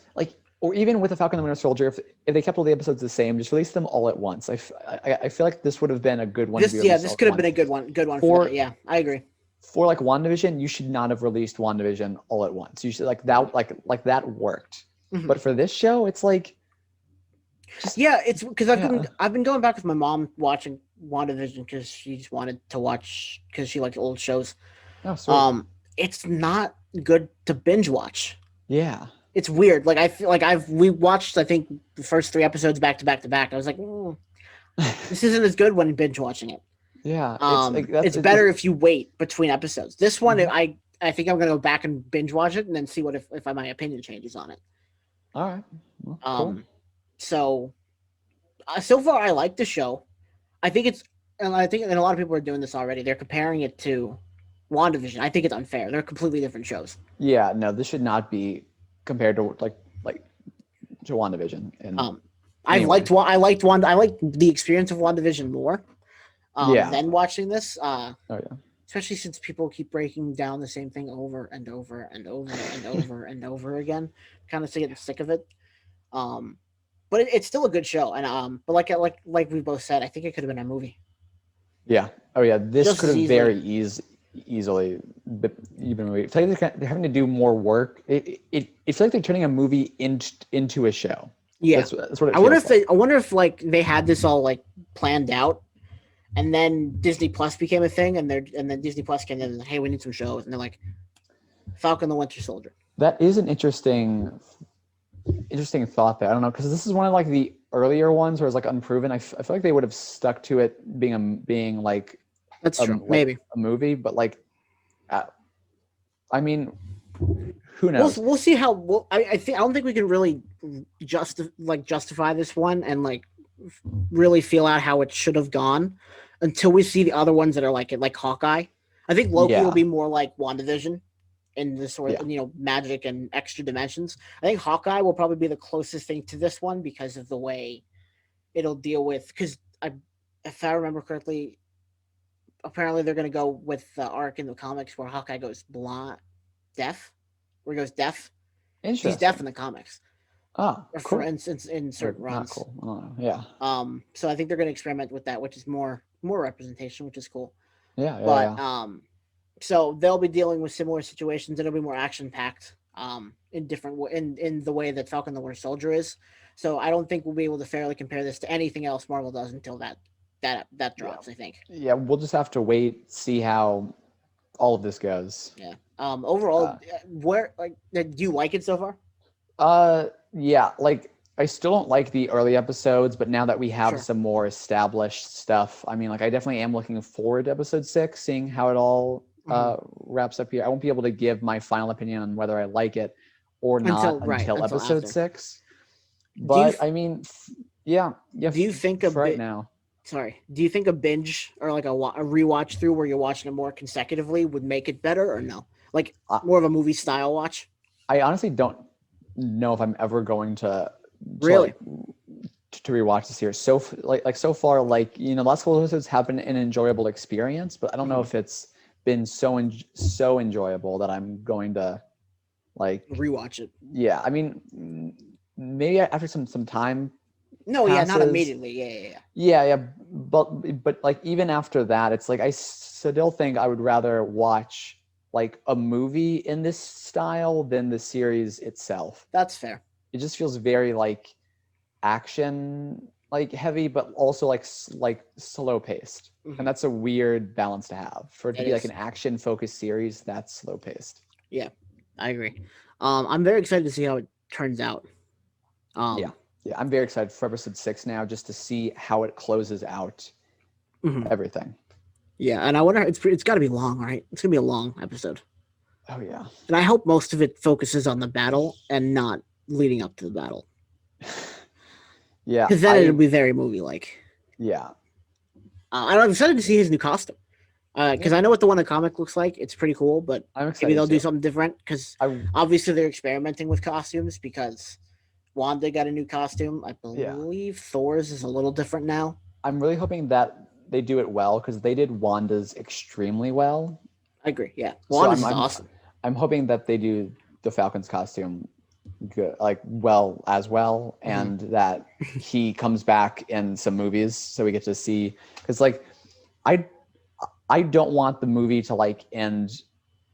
or even with the Falcon and the Winter Soldier, if they kept all the episodes the same, just release them all at once. I feel like this would have been a good one. This could have been a good one. For that. Yeah, I agree. For like WandaVision, you should not have released WandaVision all at once. You should that that worked. Mm-hmm. But for this show, it's like Yeah, it's because I've been going back with my mom watching WandaVision because she just wanted to watch because she likes old shows. Oh, sweet. It's not good to binge watch. Yeah. It's weird. Like I feel like we watched I think the first 3 episodes back to back to back. I was like, this isn't as good when binge watching it. Yeah, it's like It's better if you wait between episodes. This one, Mhm. I think I'm gonna go back and binge watch it and then see what if my opinion changes on it. All right. Well, cool. Um, so so far I like the show. I think it's and I think and a lot of people are doing this already. They're comparing it to WandaVision. I think it's unfair. They're completely different shows. Yeah, no, this should not be compared to like to WandaVision in Um, any way. I liked the experience of WandaVision more Yeah. than watching this. Oh yeah. Especially since people keep breaking down the same thing over and over and over and over and over again, kind of getting sick of it. Um, but it's still a good show, and but like we both said, I think it could have been a movie. Yeah. Oh yeah. This Just could as have easily. very easily even movie. It's like they're having to do more work. It feels like they're turning a movie into a show. Yeah, That's what it feels like. I wonder if like they had this all like planned out, and then Disney Plus became a thing, and then Disney Plus came in and hey, we need some shows, and they're like Falcon the Winter Soldier. That is an interesting thought there. I don't know because this is one of like the earlier ones where it's like unproven. I feel like they would have stuck to it being like That's true, maybe a movie, but like, I mean, who knows? We'll see how. I think I don't think we can really justify this one and like really feel out how it should have gone until we see the other ones that are like Hawkeye. I think Loki will be more like WandaVision in the sort of magic and extra dimensions. I think Hawkeye will probably be the closest thing to this one because of the way it'll deal with if I remember correctly, apparently they're going to go with the arc in the comics where Hawkeye goes deaf, where he goes deaf. He's deaf in the comics. Oh, cool. For instance, in certain runs. Cool. Oh, yeah. So I think they're going to experiment with that, which is more representation, which is cool. Yeah. But so they'll be dealing with similar situations. It'll be more action packed. In the way that Falcon the Winter Soldier is. So I don't think we'll be able to fairly compare this to anything else Marvel does until that drops. Yeah. I think. Yeah, we'll just have to wait, see how all of this goes. Yeah. Overall, do you like it so far? Yeah. Like I still don't like the early episodes, but now that we have some more established stuff, I mean, like I definitely am looking forward to episode 6, seeing how it all wraps up here. I won't be able to give my final opinion on whether I like it or not until episode 6. But I mean, yeah. Do you think right now? Sorry. Do you think a binge or like a rewatch through where you're watching it more consecutively would make it better or no? Like more of a movie style watch? I honestly don't know if I'm ever going to really to rewatch the series. So so far, like the last couple of episodes have been an enjoyable experience, but I don't know if it's been so enjoyable that I'm going to like rewatch it. Yeah, I mean, maybe after some time. No, passes. Yeah, not immediately. Yeah. But like even after that, it's like I still think I would rather watch like a movie in this style than the series itself. That's fair. It just feels very like action like heavy, but also like slow paced, and that's a weird balance to have. For it to be like an action focused series that's slow paced. Yeah, I agree. I'm very excited to see how it turns out. Yeah, I'm very excited for episode 6 now, just to see how it closes out everything. Yeah, and I wonder it's got to be long, right? It's gonna be a long episode. Oh yeah, and I hope most of it focuses on the battle and not leading up to the battle. Yeah, because then it'll be very movie-like. Yeah, I'm excited to see his new costume. Because I know what the one in the comic looks like. It's pretty cool, but maybe they'll do something different. Because obviously they're experimenting with costumes. Because Wanda got a new costume. I believe Thor's is a little different now. I'm really hoping that they do it well, because they did Wanda's extremely well. I agree. Yeah, Wanda's awesome. I'm hoping that they do the Falcon's costume good, like well, and that he comes back in some movies, so we get to see. Because like, I don't want the movie to like end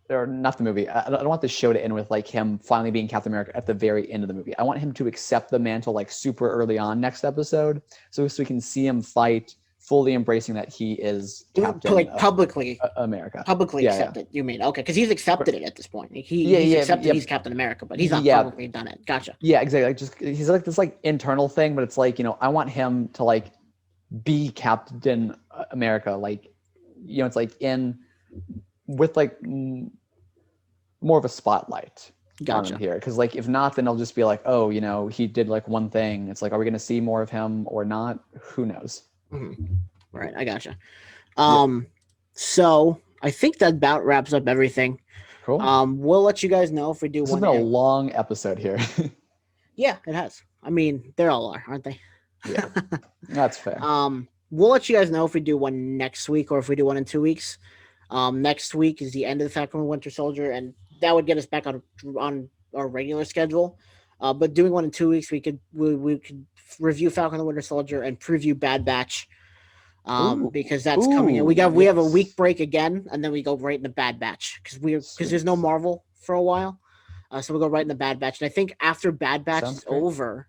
or not the movie. I don't want the show to end with like him finally being Captain America at the very end of the movie. I want him to accept the mantle like super early on next episode, so we can see him fight, fully embracing that he is Captain like publicly America. Publicly accepted. You mean okay? Because he's accepted it at this point. He's accepted he's Captain America, but he's not publicly done it. Gotcha. Yeah, exactly. Like just he's like this like internal thing, but it's like I want him to like be Captain America. Like it's like in with like more of a spotlight on him here, because like if not, then I'll just be like, oh, he did like one thing. It's like, are we gonna see more of him or not? Who knows? Mm-hmm. Right, I gotcha. So I think that about wraps up everything. Cool. We'll let you guys know if we do this one. This has been a long episode here. Yeah, it has. I mean, they all are, aren't they? Yeah, that's fair. We'll let you guys know if we do one next week or if we do one in 2 weeks. Next week is the end of the Falcon and Winter Soldier, and that would get us back on our regular schedule. But doing one in 2 weeks, we could review Falcon and the Winter Soldier and preview Bad Batch. Because that's coming in. We have a week break again, and then we go right into Bad Batch because there's no Marvel for a while. So we'll go right into Bad Batch. And I think after Bad Batch is over,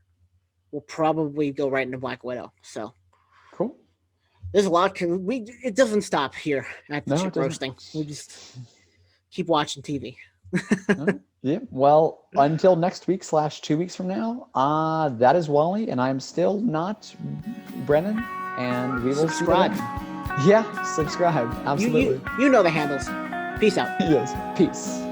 we'll probably go right into Black Widow. So cool. There's a lot. It doesn't stop here at the ship roasting. We just keep watching TV. Yeah. Well, until next week / 2 weeks from now, that is Wally, and I'm still not Brennan, and we will subscribe. Yeah, subscribe. Absolutely. You know the handles. Peace out. Yes. Peace.